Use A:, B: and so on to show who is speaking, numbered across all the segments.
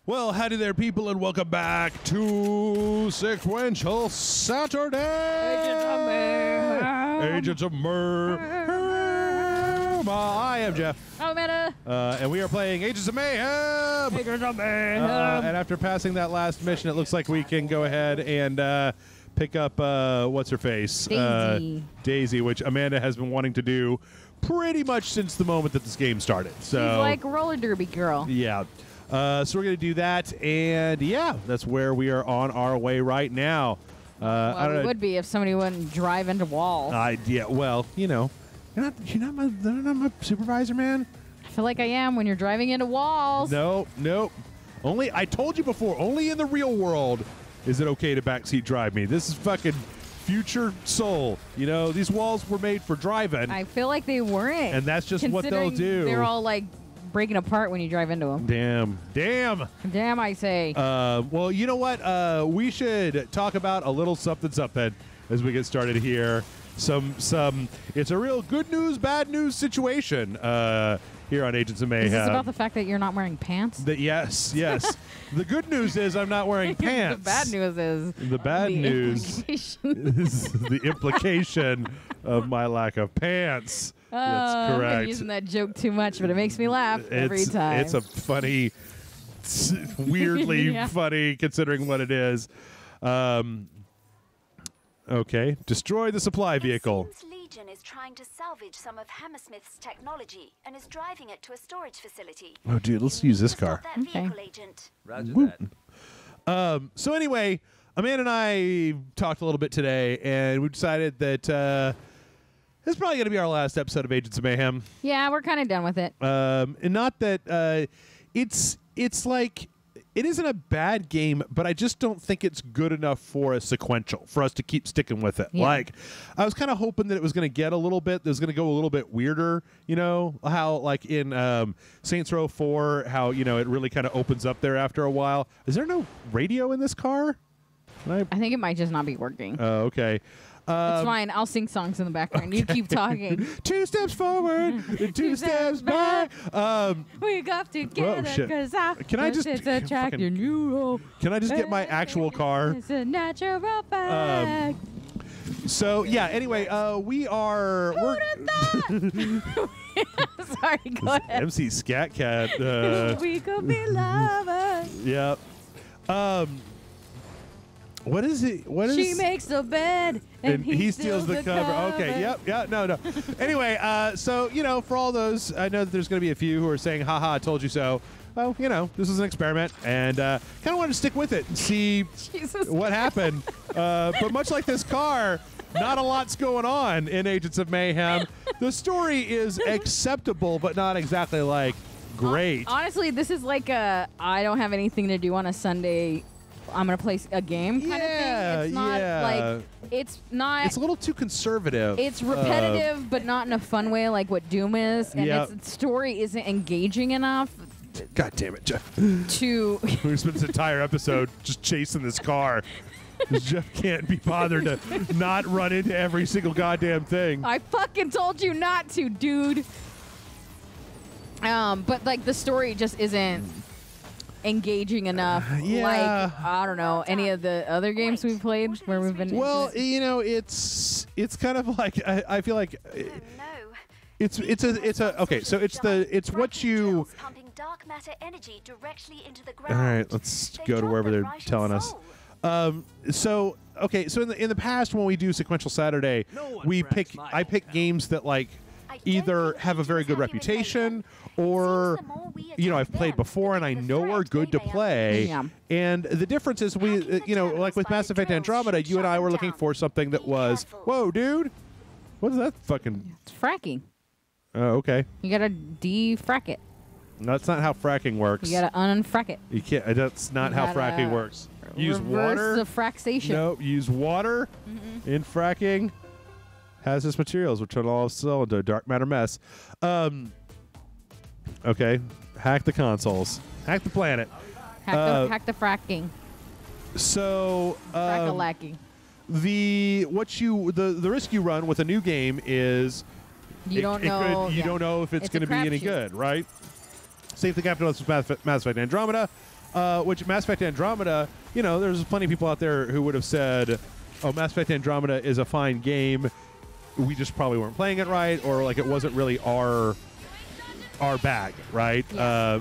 A: Well, howdy there, people, and welcome back to Sequential Saturday.
B: Agents of Mayhem.
A: Agents of Mayhem. I am Jeff.
B: Oh, Meta.
A: And we are playing Agents of Mayhem.
B: Agents of Mayhem.
A: And after passing that last mission, it looks like we can go ahead and pick up, what's her face?
B: Daisy.
A: Daisy, which Amanda has been wanting to do pretty much since the moment that this game started. So
B: She's like roller derby girl.
A: Yeah. So we're going to do that, and yeah, that's where we are on our way right now.
B: Well,
A: I don't
B: it
A: know.
B: would be if somebody wouldn't drive into walls.
A: Yeah, well, you know, you're not my supervisor, man.
B: I feel like I am when you're driving into walls.
A: No. Only, I told you before, only in the real world is it okay to backseat drive me. This is fucking future Seoul. You know, these walls were made for driving.
B: I feel like they weren't.
A: And that's just what they'll do.
B: They're all like breaking apart when you drive into them.
A: Damn,
B: I say.
A: well, you know what? We should talk about a little something as we get started here. It's a real good news, bad news situation here on Agents of Mayhem.
B: Is this about the fact that you're not wearing pants?
A: Yes. The good news is I'm not wearing pants.
B: The bad news is
A: the bad news is the implication of my lack of pants. That's correct.
B: I'm using that joke too much, but it makes me laugh every time.
A: It's a funny, weirdly
B: Yeah.
A: funny considering what it is. Okay, destroy the supply vehicle.
C: It seems Legion is trying to salvage some of Hammersmith's technology and is driving it to a storage facility.
A: Oh, dude, let's use this car.
C: Stop that vehicle, Agent.
D: Roger that.
A: So anyway, Amanda and I talked a little bit today, and we decided that this is probably going to be our last episode of Agents of Mayhem.
B: Yeah, we're kind of done with it.
A: And not that it's like it isn't a bad game, but I just don't think it's good enough for a sequential for us to keep sticking with it.
B: Yeah.
A: Like, I was kind of hoping that it was going to get a little bit. It was going to go a little bit weirder. You know how like in Saints Row 4, how it really kind of opens up there after a while. Is there no radio in this car?
B: I think it might just not be working.
A: Oh, okay.
B: It's fine. I'll sing songs in the background.
A: Okay.
B: You keep talking.
A: 2 steps forward, 2 steps back.
B: We got together
A: shit.
B: because
A: Can I just-
B: it's attracting you.
A: Can I just get my actual car?
B: It's a natural fact.
A: So yeah. Anyway, we're
B: Sorry, go ahead.
A: MC Scat Cat.
B: We could be lovers.
A: Yeah. What is it? What is?
B: She makes the bed and
A: he steals the cover. Okay. Yep. Yeah. No. Anyway, so for all those, I know that there's going to be a few who are saying, "Haha, I told you so." Well, this is an experiment, and kind of wanted to stick with it and see
B: Jesus
A: what happened. But much like this car, not a lot's going on in Agents of Mayhem. The story is acceptable, but not exactly like great.
B: Honestly, this is like a I don't have anything to do on a Sunday. I'm gonna play a game kind of thing. It's not like it's not.
A: It's a little too conservative.
B: It's repetitive, but not in a fun way like what Doom is, and its story isn't engaging enough.
A: God damn it, Jeff.
B: To
A: We spent this entire episode just chasing this car. Jeff can't be bothered to not run into every single goddamn thing.
B: I fucking told you not to, dude. But like the story just isn't engaging enough.
A: Yeah.
B: Like I don't know any of the other games we've played where we've been.
A: Well, it's kind of like I feel like it's okay. So it's what you.
C: Pumping dark matter energy directly into the
A: All
C: ground.
A: right, let's go to wherever they're telling us. So in the past when we do Sequential Saturday, I pick games that like either have a very good reputation or I've played before and I know are good to play.
B: Yeah.
A: And the difference is we like with Mass Effect Andromeda, you and I were looking for something that was whoa, dude. What is that fucking?
B: It's fracking.
A: Oh, okay.
B: You gotta defrack it.
A: No, that's not how fracking works.
B: You gotta unfrack it.
A: You can't. That's not how fracking works. Use
B: Reverse
A: water.
B: the fraxation.
A: No, use water in fracking. Hazardous materials, which will all spill into a dark matter mess. Okay, hack the consoles, hack the planet.
B: Hack the fracking.
A: So
B: Frack-a-lacking.
A: the risk you run with a new game is
B: You don't know.
A: You don't know if it's going to be any
B: crapshoot.
A: good, right? Same thing happened with Mass Effect Andromeda. which Mass Effect Andromeda, you know, there's plenty of people out there who would have said, oh, Mass Effect Andromeda is a fine game. We just probably weren't playing it right, or like it wasn't really our bag, right?
B: Yeah.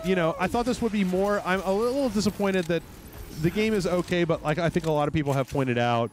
A: You know, I thought this would be more. I'm a little disappointed that the game is okay, but like I think a lot of people have pointed out,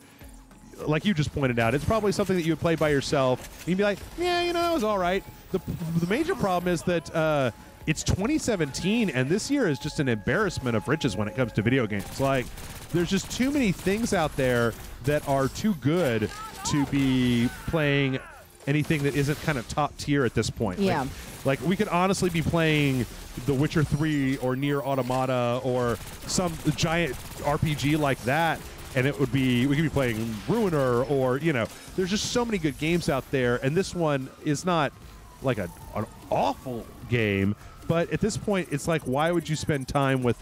A: like you just pointed out, it's probably something that you would play by yourself. You'd be like, yeah, you know, that was all right. The major problem is that it's 2017, and this year is just an embarrassment of riches when it comes to video games. Like, there's just too many things out there that are too good to be playing anything that isn't kind of top tier at this point.
B: Yeah.
A: Like we could honestly be playing The Witcher 3 or Nier Automata or some giant RPG like that, and it would be, we could be playing Ruiner, or, you know, there's just so many good games out there, and this one is not like an awful game, but at this point it's like, why would you spend time with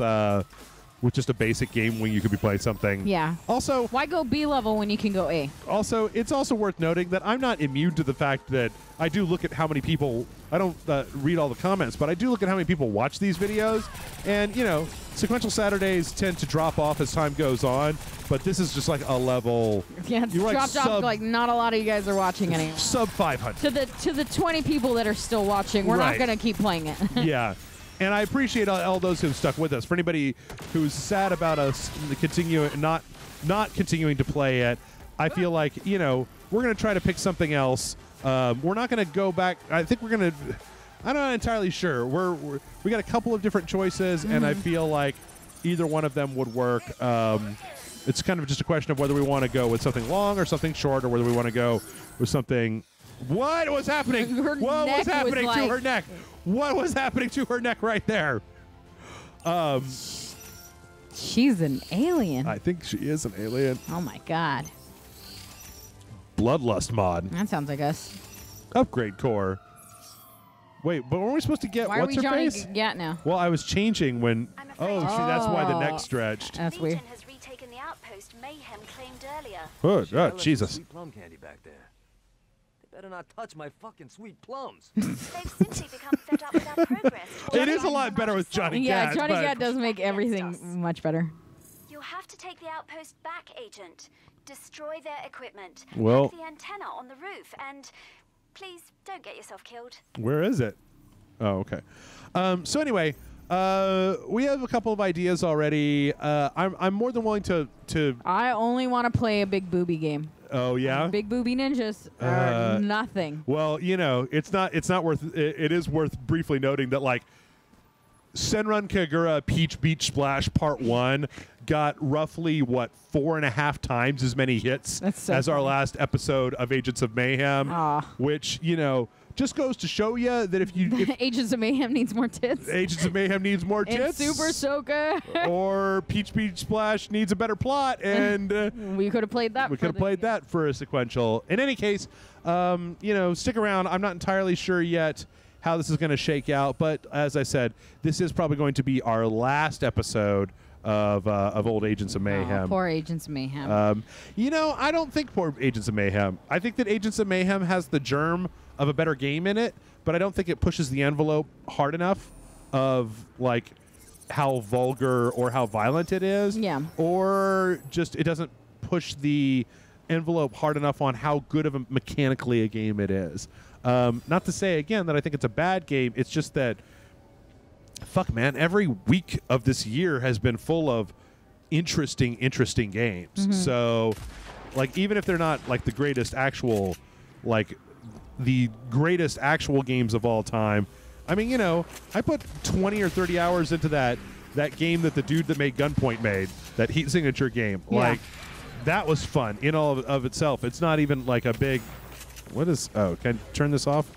A: just a basic game when you could be playing something?
B: Yeah.
A: Also,
B: why go B level when you can go A?
A: Also, it's also worth noting that I'm not immune to the fact that I do look at how many people, I don't read all the comments, but I do look at how many people watch these videos. And, you know, Sequential Saturdays tend to drop off as time goes on, but this is just like a level.
B: Yeah, it's
A: you're
B: dropped off. Like, not a lot of you guys are watching anymore.
A: Sub 500.
B: To the 20 people that are still watching, we're not going to keep playing it.
A: Yeah. And I appreciate all those who've stuck with us. For anybody who's sad about us not continuing to play it, I feel like, you know, we're going to try to pick something else. We're not going to go back. I think we're going to. I'm not entirely sure. We got a couple of different choices, and I feel like either one of them would work. It's kind of just a question of whether we want to go with something long or something short, or whether we want to go with something. What was happening? What was happening to her neck? What was happening to her neck right there?
B: She's an alien.
A: I think she is an alien.
B: Oh my god.
A: Bloodlust mod.
B: That sounds like us.
A: Upgrade core. Wait, but weren't we supposed to get
B: Why
A: what's
B: are we
A: her
B: trying
A: face?
B: to get now?
A: Well, I was changing when. Oh, see, that's why the neck stretched.
B: That's weird.
C: Legion has retaken the outpost Mayhem claimed earlier.
A: Oh, Jesus.
D: Sweet plum candy back there. They better not touch my fucking sweet plums.
C: They've simply become fed up with our progress.
A: It is a lot better with Johnny
B: Yeah,
A: Cat.
B: Johnny
A: but
B: Cat does make everything much better.
C: You'll have to take the outpost back, Agent. Destroy their equipment.
A: Well-
C: Hack the antenna on the roof, and please don't get yourself killed.
A: Where is it? Oh, okay. So anyway, we have a couple of ideas already. I'm more than willing to.
B: I only want to play a big booby game.
A: Oh yeah.
B: Big booby ninjas are nothing.
A: Well, you know, it's not worth. It is worth briefly noting that like Senran Kagura Peach Beach Splash Part 1 got roughly 4.5 times as many hits as our last episode of Agents of Mayhem, which, you know, just goes to show you that if
B: Agents of Mayhem needs more tits.
A: Agents of Mayhem needs more tits.
B: And Super Soka.
A: Or Peach Beach Splash needs a better plot, and
B: we could have played that.
A: We could have played that for a sequential. In any case, you know, stick around. I'm not entirely sure yet how this is going to shake out, but as I said, this is probably going to be our last episode of old Agents of Mayhem.
B: Oh, poor Agents of Mayhem.
A: You know, I don't think poor Agents of Mayhem. I think that Agents of Mayhem has the germ of a better game in it, but I don't think it pushes the envelope hard enough of like how vulgar or how violent it is.
B: Yeah.
A: Or just it doesn't push the envelope hard enough on how good of a mechanically a game it is. Not to say again that I think it's a bad game. It's just that fuck, man, every week of this year has been full of interesting games.
B: Mm-hmm.
A: So, like, even if they're not like the greatest actual games of all time, I mean, you know, I put 20 or 30 hours into that game that the dude that made Gunpoint made, that Heat Signature game.
B: Yeah.
A: Like, that was fun in all of itself. It's not even like a big. What is? Oh, can I turn this off?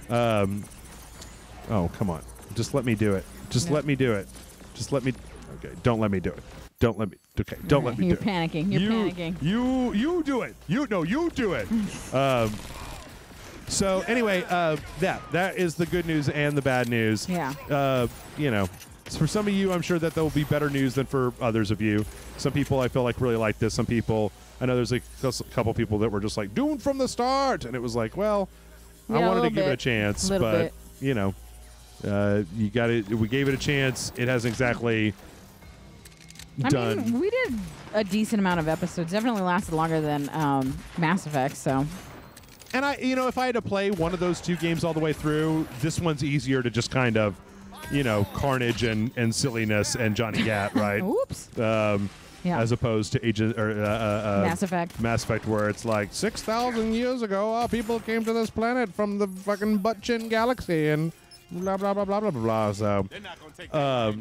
A: Oh, come on. Just let me do it. Just let me do it. Just let me. Okay, don't let me do it. Don't let me. Okay, don't let me do it.
B: You're panicking. You're panicking.
A: You do it. You do it. So anyway, that is the good news and the bad news.
B: Yeah.
A: You know, for some of you, I'm sure that there will be better news than for others of you. Some people I feel like really like this. Some people, I know there's a couple people that were just like doomed from the start, and it was like, well, I wanted to give it a chance, but you know. You got it. We gave it a chance. It hasn't exactly done.
B: I mean, we did a decent amount of episodes. Definitely lasted longer than Mass Effect. So.
A: And if I had to play one of those 2 games all the way through, this one's easier to just kind of, carnage and silliness and Johnny Gat, right?
B: Oops.
A: Yeah. As opposed to
B: Mass Effect.
A: Mass Effect, where it's like 6,000 years ago, people came to this planet from the fucking butt-chin galaxy and blah blah blah blah blah blah. So,
E: they're not gonna take that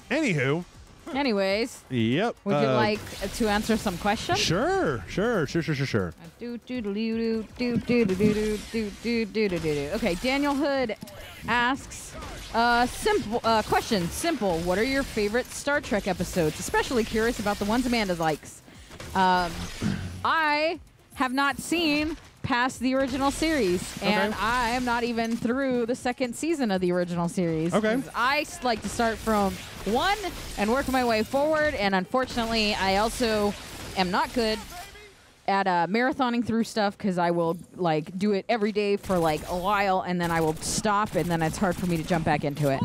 A: anywho.
B: Anyways.
A: Yep.
B: Would you like to answer some questions?
A: Sure.
B: Okay, Daniel Hood asks, simple. What are your favorite Star Trek episodes? Especially curious about the ones Amanda likes. I have not seen past the original series, and I am not even through the 2nd season of the original series.
A: Okay.
B: I like to start from 1 and work my way forward, and unfortunately, I also am not good at marathoning through stuff because I will do it every day for a while, and then I will stop, and then it's hard for me to jump back into it.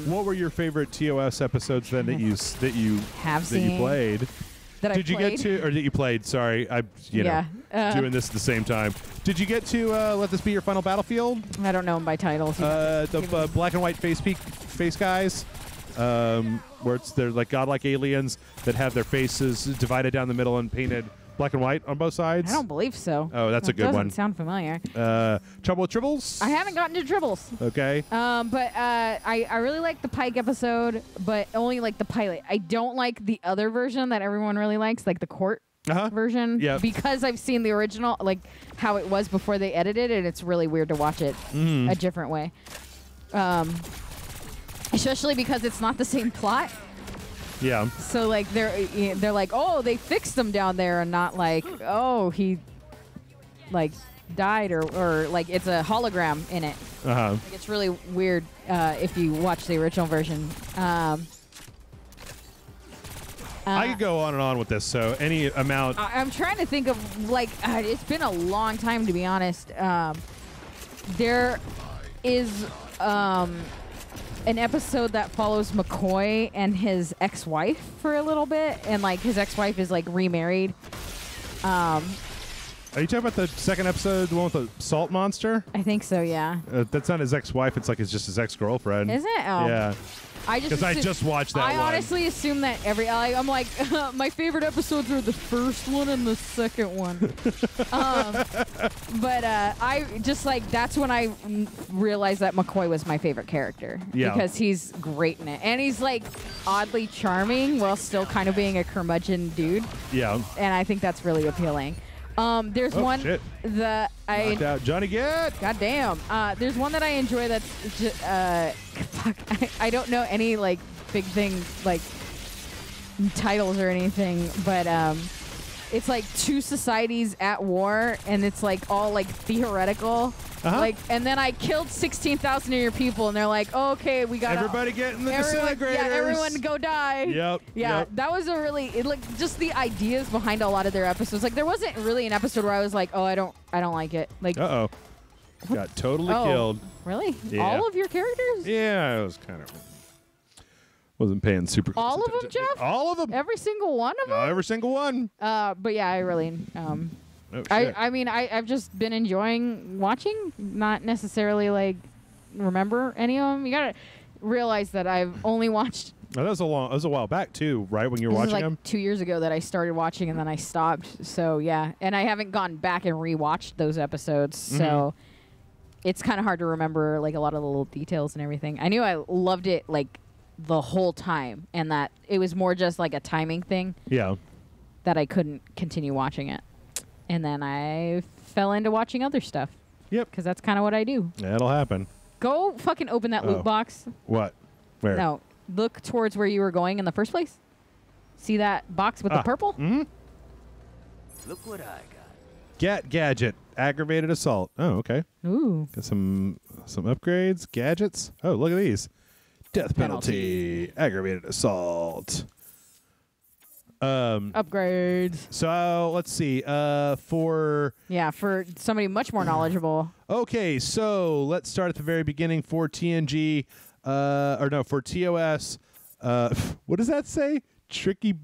A: What were your favorite TOS episodes then that you played? Did you get to, or that you played? Sorry, doing this at the same time. Did you get to Let This Be Your Final Battlefield?
B: I don't know them by titles.
A: The black and white face guys, where they're like godlike aliens that have their faces divided down the middle and painted black and white on both sides.
B: I don't believe so.
A: Oh, that's a good one.
B: Doesn't sound familiar.
A: Trouble with Tribbles?
B: I haven't gotten to Tribbles.
A: Okay.
B: But I really like the Pike episode, but only like the pilot. I don't like the other version that everyone really likes, like the court version.
A: Yeah.
B: Because I've seen the original, like how it was before they edited it, and it's really weird to watch it a different way. Especially because it's not the same plot.
A: Yeah.
B: So like they're like, oh, they fixed them down there, and not like, oh, he like died or like it's a hologram in it. Like, it's really weird if you watch the original version.
A: I could go on and on with this, so any amount.
B: I'm trying to think of like it's been a long time, to be honest. There is an episode that follows McCoy and his ex-wife for a little bit, and like his ex-wife is like remarried.
A: Are you talking about the second episode, the one with the salt monster?
B: I think so, yeah.
A: That's not his ex-wife. It's like it's just his ex-girlfriend.
B: Is it? Oh.
A: Yeah. Because I just watched that one.
B: I honestly assume that I'm like, my favorite episodes are the first one and the second one. But I just like, that's when I realized that McCoy was my favorite character.
A: Yeah.
B: Because he's great in it. And he's like oddly charming while still kind of being a curmudgeon dude.
A: Yeah.
B: And I think that's really appealing. There's one that
A: knocked out Johnny Gat.
B: God damn. There's one that I enjoy that's fuck. I don't know any like big thing like titles or anything, but it's like two societies at war, and it's like all like theoretical. Like, and then I killed 16,000 of your people, and they're like, oh, okay, we got
A: everybody get in the disintegrators.
B: Yeah, everyone go die.
A: Yep.
B: Yeah,
A: yep.
B: That was a really like just the ideas behind a lot of their episodes. Like, there wasn't really an episode where I was like, oh, I don't like it. Like,
A: got totally killed.
B: Really?
A: Yeah.
B: All of your characters?
A: Yeah, I was kind of wasn't paying super close
B: all of them,
A: attention.
B: Jeff?
A: All of them.
B: Every single one of them?
A: No, every single one.
B: But yeah, I really I mean, I've just been enjoying watching, not necessarily like remember any of them. You gotta realize that I've only watched.
A: Oh, that was a while back too, right? When you were watching
B: like
A: them.
B: 2 years ago that I started watching, and then I stopped. So yeah, and I haven't gone back and rewatched those episodes. So it's kind of hard to remember like a lot of the little details and everything. I knew I loved it like the whole time, and that it was more just like a timing thing.
A: Yeah.
B: That I couldn't continue watching it. And then I fell into watching other stuff.
A: Yep.
B: Because that's kind of what I do.
A: That'll happen.
B: Go fucking open that loot box.
A: What? Where?
B: No. Look towards where you were going in the first place. See that box with the purple?
A: Mm-hmm.
D: Look what I got.
A: Gat gadget. Aggravated assault. Oh, okay.
B: Ooh.
A: Got some upgrades. Gadgets. Oh, look at these. Death penalty. Aggravated assault.
B: Upgrades.
A: So let's see. For
B: somebody much more knowledgeable.
A: Okay, so let's start at the very beginning for TNG, for TOS. What does that say? Tricky.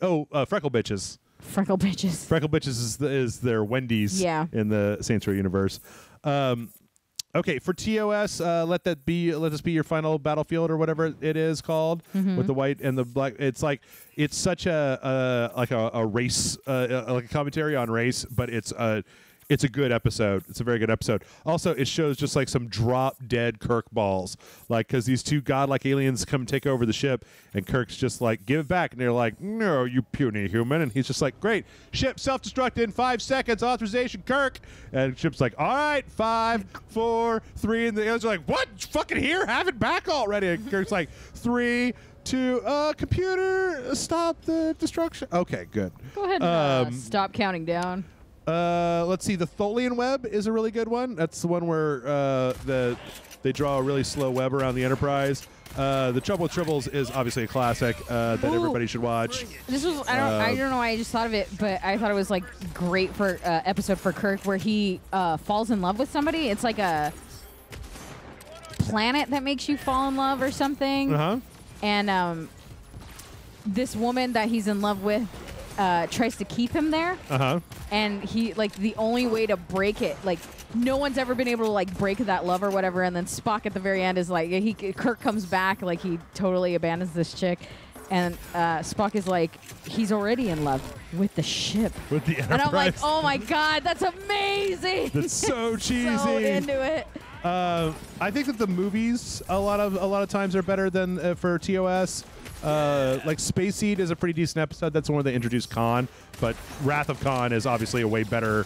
A: Freckle bitches.
B: Freckle bitches.
A: Freckle bitches is their Wendy's. In the Saints Row universe. Okay, for TOS, let this be your final battlefield or whatever it is called, with the white and the black. It's such a race, like a commentary on race, but it's a good episode. It's a very good episode. Also, it shows just like some drop dead Kirk balls, like because these two godlike aliens come take over the ship, and Kirk's just like, give it back, and they're like, no, you puny human, and he's just like, great, ship self-destruct in 5 seconds, authorization, Kirk, and the ship's like, all right, 5, 4, 3, and the others are like, what, fucking here, have it back already, and Kirk's like, 3, 2, computer, stop the destruction. Okay, good.
B: Go ahead and stop counting down.
A: Let's see. The Tholian web is a really good one. That's the one where they draw a really slow web around the Enterprise. The Trouble with Tribbles is obviously a classic that everybody should watch.
B: This was I don't know why I just thought of it, but I thought it was like great for episode for Kirk where he falls in love with somebody. It's like a planet that makes you fall in love or something. And this woman that he's in love with tries to keep him there. And he, like, the only way to break it, like, no one's ever been able to, like, break that love or whatever. And then Spock at the very end is like, Kirk comes back, like, he totally abandons this chick. And Spock is like, he's already in love with the ship.
A: With the Enterprise.
B: And I'm like, oh my God, that's amazing.
A: That's so cheesy.
B: So into it.
A: I think that the movies a lot of times are better than for TOS. Like Space Seed is a pretty decent episode. That's the one where they introduced Khan, but Wrath of Khan is obviously a way better.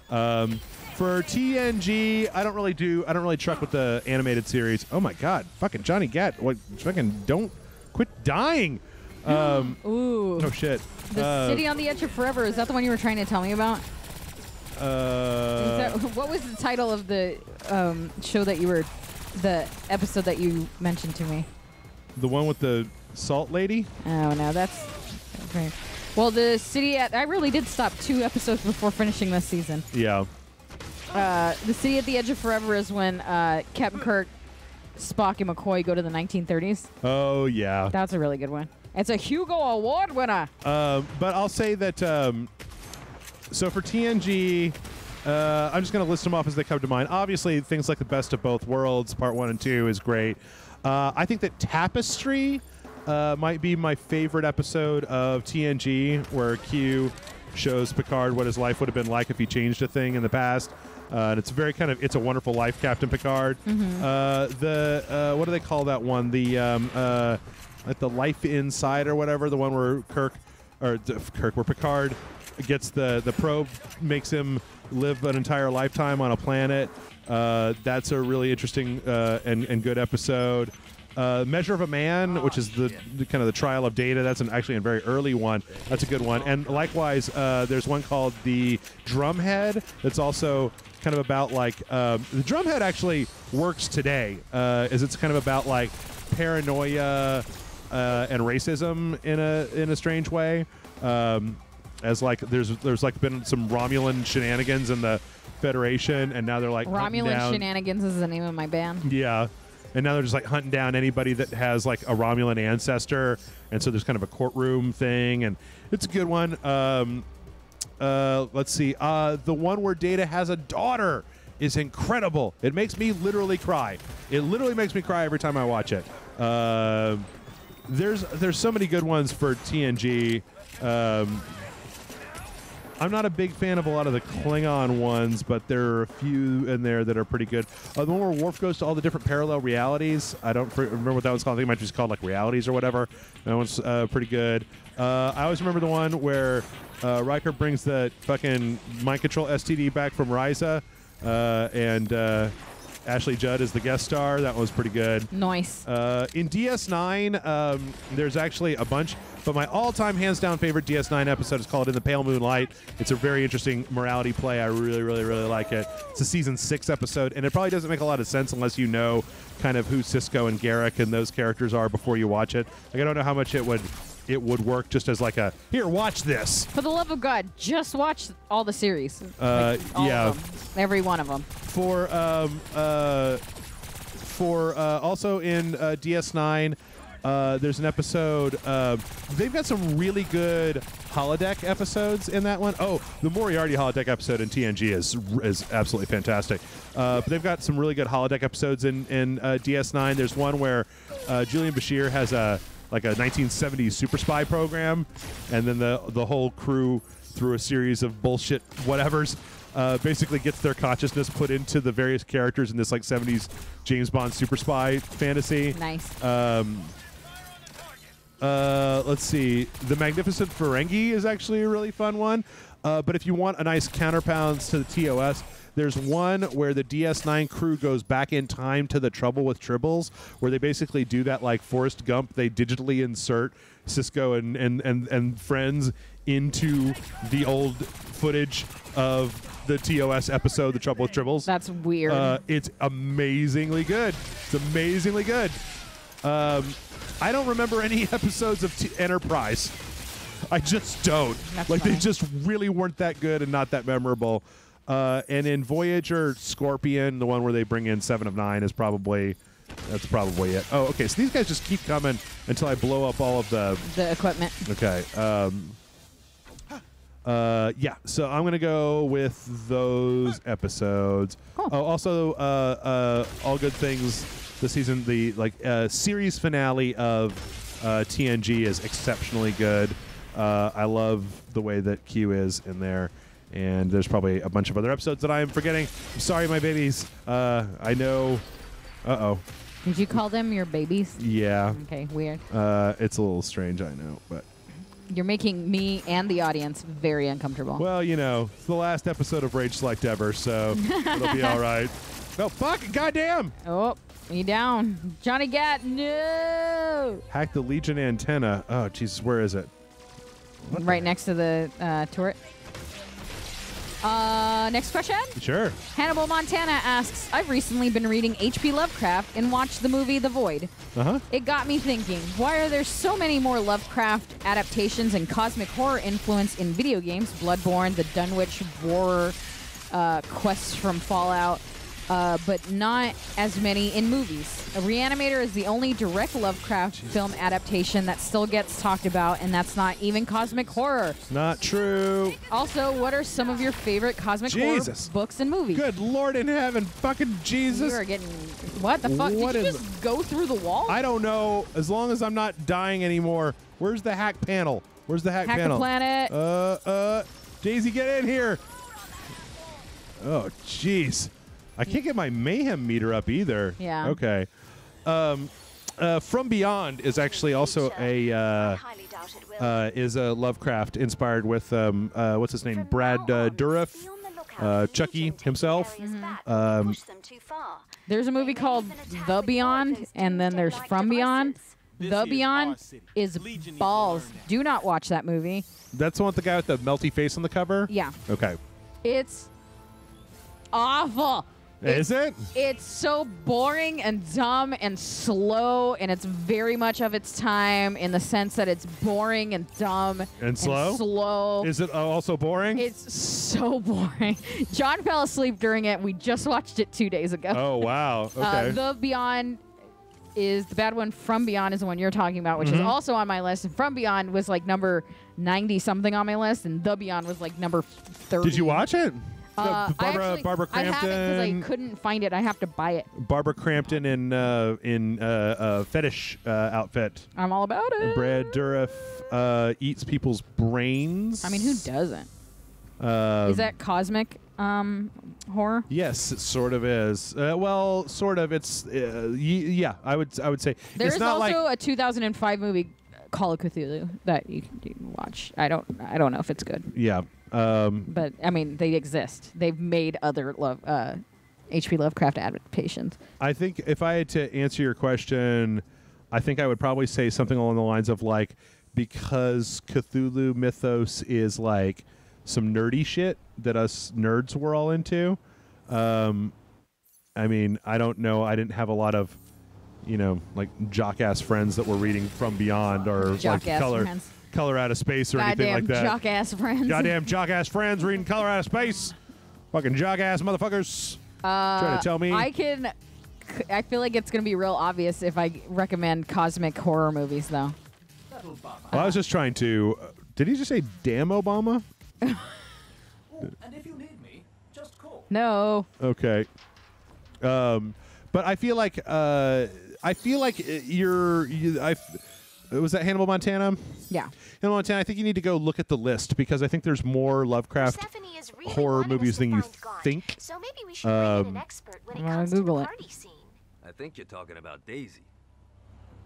A: For TNG, I don't really truck with the animated series. Oh my God, fucking Johnny Gat, what? Fucking don't quit dying.
B: Ooh.
A: Oh shit.
B: The City on the Edge of Forever. Is that the one you were trying to tell me about? What was the title of the show that the episode that you mentioned to me?
A: The one with the salt lady?
B: Oh, no, that's... Okay. Well, the City I really did stop 2 episodes before finishing this season.
A: Yeah.
B: The City at the Edge of Forever is when Captain Kirk, Spock, and McCoy go to the 1930s.
A: Oh, yeah.
B: That's a really good one. It's a Hugo Award winner.
A: But I'll say that... so for TNG... I'm just going to list them off as they come to mind. Obviously, things like The Best of Both Worlds, Part 1 and 2 is great. I think that Tapestry might be my favorite episode of TNG, where Q shows Picard what his life would have been like if he changed a thing in the past. And it's very kind of, It's a Wonderful Life, Captain Picard. What do they call that one? Like the Life Inside or whatever, the one where where Picard gets the probe, makes him live an entire lifetime on a planet. That's a really interesting and good episode. Measure of a Man, which is the kind of the trial of Data. That's actually a very early one. That's a good one. And likewise, there's one called The Drumhead. That's also kind of about like the Drumhead actually works today. Is it's kind of about like paranoia and racism in a strange way. As like there's like been some Romulan shenanigans in the Federation, and now they're like
B: Romulan Shenanigans is the name of my band.
A: Yeah, and now they're just like hunting down anybody that has like a Romulan ancestor, and so there's kind of a courtroom thing, and it's a good one. Let's see, the one where Data has a daughter is incredible. It makes me literally cry. It literally makes me cry every time I watch it. There's so many good ones for TNG. I'm not a big fan of a lot of the Klingon ones, but there are a few in there that are pretty good. The one where Worf goes to all the different parallel realities. I don't remember what that one's called. I think it might be just called like Realities or whatever. That one's pretty good. I always remember the one where Riker brings the fucking mind control STD back from Risa, and Ashley Judd is the guest star. That was pretty good.
B: Nice.
A: In DS9, there's actually a bunch, but my all-time hands-down favorite DS9 episode is called In the Pale Moonlight. It's a very interesting morality play. I really, really, really like it. It's a season 6 episode, and it probably doesn't make a lot of sense unless you know kind of who Sisko and Garrick and those characters are before you watch it. Like, I don't know how much it would it would work just as like a here, watch this.
B: For the love of God, just watch all the series. All
A: yeah,
B: of them. Every one of them.
A: For also in DS9, there's an episode. They've got some really good holodeck episodes in that one. Oh, the Moriarty holodeck episode in TNG is absolutely fantastic. But they've got some really good holodeck episodes in DS9. There's one where Julian Bashir has a 1970s super spy program, and then the whole crew, through a series of bullshit whatevers, basically gets their consciousness put into the various characters in this like 70s James Bond super spy fantasy.
B: Nice.
A: Let's see. The Magnificent Ferengi is actually a really fun one. But if you want a nice counterpounds to the TOS, there's one where the DS9 crew goes back in time to the Trouble with Tribbles, where they basically do that like Forrest Gump. They digitally insert Cisco and friends into the old footage of the TOS episode, The Trouble with Tribbles.
B: That's weird.
A: It's amazingly good. It's amazingly good. I don't remember any episodes of Enterprise. I just don't.
B: That's
A: like
B: funny.
A: they just really weren't that good and not that memorable. And in Voyager, Scorpion, the one where they bring in 7 of 9 is probably it. Oh, okay. So these guys just keep coming until I blow up all of the
B: equipment.
A: Okay. Yeah. So I'm gonna go with those episodes.
B: Cool.
A: Oh, also, all good things. The season, the series finale of TNG is exceptionally good. I love the way that Q is in there, and there's probably a bunch of other episodes that I am forgetting. I'm sorry, my babies. I know. Uh-oh.
B: Did you call them your babies?
A: Yeah.
B: Okay, weird.
A: It's a little strange, I know, but.
B: You're making me and the audience very uncomfortable.
A: Well, you know, it's the last episode of Rage Select ever, so it'll be all right. No, fuck, goddamn!
B: Oh, you down. Johnny Gat, no!
A: Hack the Legion antenna. Oh, Jesus, where is it?
B: Right next to the turret. Next question.
A: Sure.
B: Hannibal Montana asks, I've recently been reading H.P. Lovecraft and watched the movie The Void.
A: Uh-huh.
B: It got me thinking, why are there so many more Lovecraft adaptations and cosmic horror influence in video games? Bloodborne, the Dunwich War, Quests from Fallout, but not as many in movies. A Reanimator is the only direct Lovecraft film adaptation that still gets talked about, and that's not even cosmic horror.
A: Not true.
B: Also, what are some of your favorite cosmic horror books and movies?
A: Good Lord in heaven, fucking Jesus.
B: You are getting... What the fuck?
A: What
B: Did you just go through the wall?
A: I don't know. As long as I'm not dying anymore. Where's the hack panel? Where's the hack panel?
B: Hack the planet.
A: Daisy, get in here. Oh, jeez. I can't get my mayhem meter up either.
B: Yeah.
A: Okay. From Beyond is actually also a Lovecraft inspired with what's his name, Brad Dourif, Chucky himself.
B: There's a movie called The Beyond, and then there's From Beyond. The Beyond is balls. Do not watch that movie.
A: That's the one with the guy with the melty face on the cover?
B: Yeah.
A: Okay.
B: It's awful.
A: Is it?
B: It's so boring and dumb and slow, and it's very much of its time in the sense that it's boring and dumb
A: and slow. Is it also boring?
B: It's so boring. John fell asleep during it. We just watched it 2 days ago.
A: Oh, wow. Okay.
B: The Beyond is the bad one. From Beyond is the one you're talking about, which is also on my list. And From Beyond was like number 90-something on my list, and The Beyond was like number 30.
A: Did you watch it?
B: Barbara
A: Crampton.
B: I haven't because I couldn't find it. I have to buy it.
A: Barbara Crampton in fetish outfit.
B: I'm all about it.
A: Brad Dourif eats people's brains.
B: I mean, who doesn't? Is that cosmic horror?
A: Yes, it sort of is. Well, sort of. It's yeah. I would say
B: there
A: it's
B: is
A: not
B: also
A: like
B: a 2005 movie, Call of Cthulhu, that you can watch. I don't know if it's good.
A: Yeah.
B: But I mean, they exist. They've made other H.P. Lovecraft adaptations.
A: I think if I had to answer your question, I think I would probably say something along the lines of like, because Cthulhu mythos is like some nerdy shit that us nerds were all into. I mean, I don't know. I didn't have a lot of you know, like jock-ass friends that we're reading from beyond, or like color out of space or anything like that.
B: Jock-ass friends.
A: Goddamn jock-ass friends reading color out of space. Fucking jock-ass motherfuckers. Trying to tell me.
B: I feel like it's going to be real obvious if I recommend cosmic horror movies, though.
A: Well, I was just trying to... did he just say damn Obama?
E: And if you need me, just call.
B: No.
A: Okay. But I feel like was that Hannibal Montana?
B: Yeah.
A: Hannibal Montana, I think you need to go look at the list, because I think there's more Lovecraft horror movies than you think.
C: So maybe we should bring in an expert when it comes to the party scene.
D: I think you're talking about Daisy.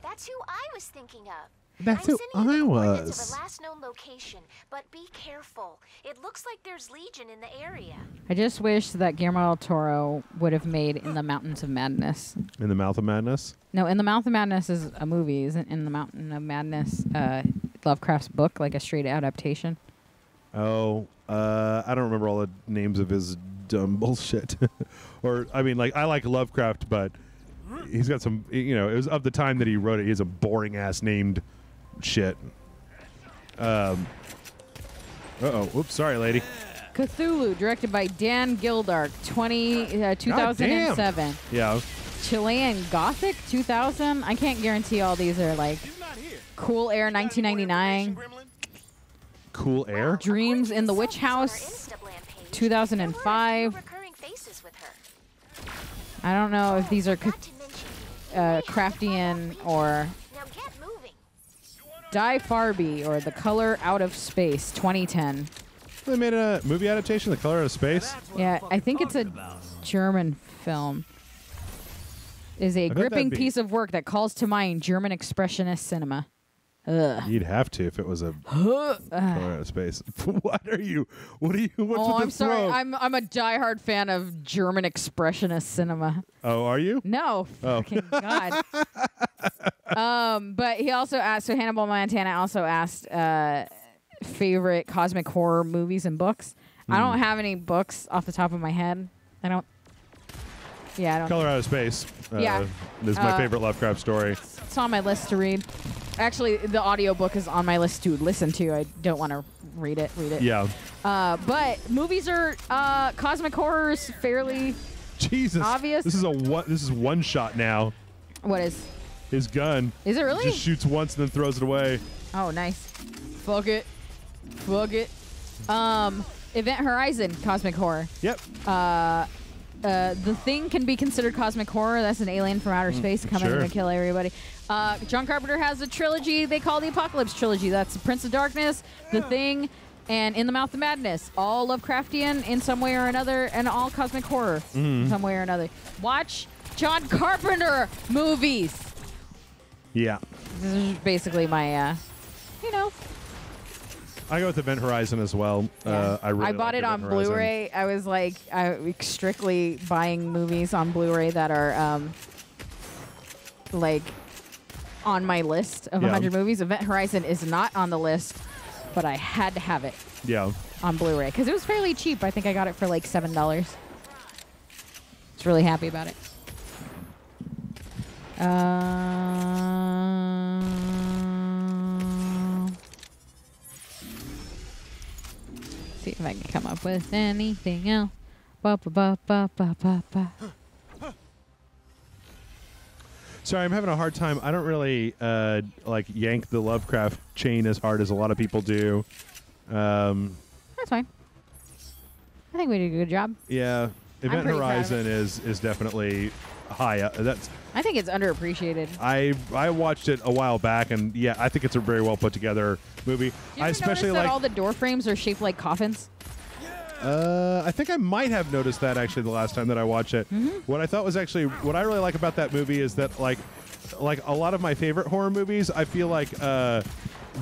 C: That's who I was thinking of.
A: That's who I was.
C: Of a last known location, but be careful. It looks like there's Legion in the area.
B: I just wish that Guillermo del Toro would have made In the Mountains of Madness.
A: In the Mouth of Madness?
B: No, In the Mouth of Madness is a movie. Isn't In the Mountain of Madness Lovecraft's book, like a straight adaptation?
A: Oh, I don't remember all the names of his dumb bullshit. Or, I mean, like, I like Lovecraft, but he's got some, you know, it was of the time that he wrote it. He has a boring-ass named shit. Uh-oh. Oops, sorry, lady.
B: Cthulhu, directed by Dan Gildark, 2007.
A: Yeah.
B: Chilean Gothic, 2000. I can't guarantee all these are like Cool Air, 1999.
A: Cool Air?
B: Dreams in the Witch House, 2005. I don't know if these are Craftian or Die Farby or The Color Out of Space, 2010.
A: They made a movie adaptation, The Color Out of Space?
B: Yeah, I think it's a German film. Is a gripping piece of work that calls to mind German expressionist cinema. Ugh.
A: You'd have to if it was a Color Out of Space. What are you? What's with the
B: I'm sorry.
A: throat?
B: I'm a diehard fan of German expressionist cinema.
A: Oh, are you?
B: No, fucking God. But he also asked. So Hannibal Montana also asked favorite cosmic horror movies and books. I don't have any books off the top of my head. I don't. Yeah, I don't.
A: Color Out of Space.
B: Yeah.
A: This is my favorite Lovecraft story.
B: It's on my list to read. Actually, the audiobook is on my list to listen to. I don't want to read it.
A: Yeah.
B: But movies are cosmic horrors fairly
A: Jesus.
B: obvious.
A: This is one shot now.
B: What is?
A: His gun.
B: Is it really?
A: Just shoots once and then throws it away.
B: Oh, nice. Fuck it. Event Horizon, cosmic horror.
A: Yep.
B: The Thing can be considered cosmic horror. That's an alien from outer space coming in to kill everybody. John Carpenter has a trilogy they call the Apocalypse Trilogy. That's Prince of Darkness, The Thing, and In the Mouth of Madness. All Lovecraftian in some way or another, and all cosmic horror in some way or another. Watch John Carpenter movies.
A: Yeah.
B: This is basically my,
A: I go with Event Horizon as well.
B: Yeah.
A: I
B: bought it on Blu-ray. I was like, strictly buying movies on Blu-ray that are like on my list of 100 movies. Event Horizon is not on the list, but I had to have it.
A: Yeah.
B: On Blu-ray because it was fairly cheap. I think I got it for like $7. It's really happy about it. See if I can come up with anything else. Ba, ba, ba, ba, ba, ba, ba.
A: Sorry, I'm having a hard time. I don't really like yank the Lovecraft chain as hard as a lot of people do.
B: That's fine. I think we did a good job.
A: Yeah, Event Horizon is definitely high up.
B: I think it's underappreciated.
A: I watched it a while back, and yeah, I think it's a very well put together movie.
B: Did you ever
A: especially
B: notice that
A: like
B: all the door frames are shaped like coffins?
A: I think I might have noticed that actually the last time that I watched it. What I thought was actually what I really like about that movie is that like a lot of my favorite horror movies, I feel like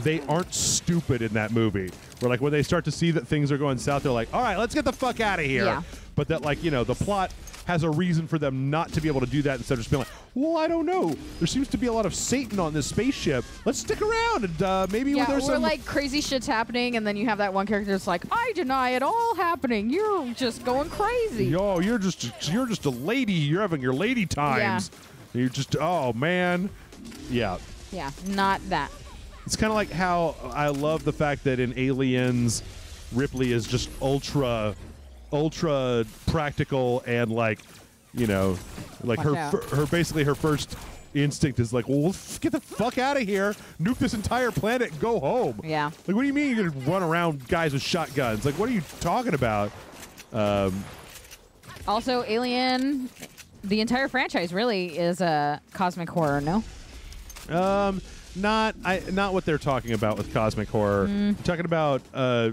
A: they aren't stupid in that movie. Where like when they start to see that things are going south, they're like, all right, let's get the fuck out of here.
B: Yeah.
A: But that like, the plot has a reason for them not to be able to do that instead of just being like, well, I don't know. There seems to be a lot of Satan on this spaceship. Let's stick around and maybe there's some
B: like crazy shit's happening, and then you have that one character that's like, I deny it all happening. You're just going crazy.
A: Yo, you're just a lady. You're having your lady times. You're just, oh man, yeah.
B: Yeah, not that.
A: It's kind of like how I love the fact that in Aliens, Ripley is just ultra practical and like, you know, like her basically her first instinct is like, well, let's get the fuck out of here, nuke this entire planet, and go home.
B: Yeah.
A: Like, what do you mean you're gonna run around guys with shotguns? Like, what are you talking about?
B: Also, Alien, the entire franchise really is a cosmic horror. No.
A: Not what they're talking about with cosmic horror. Talking about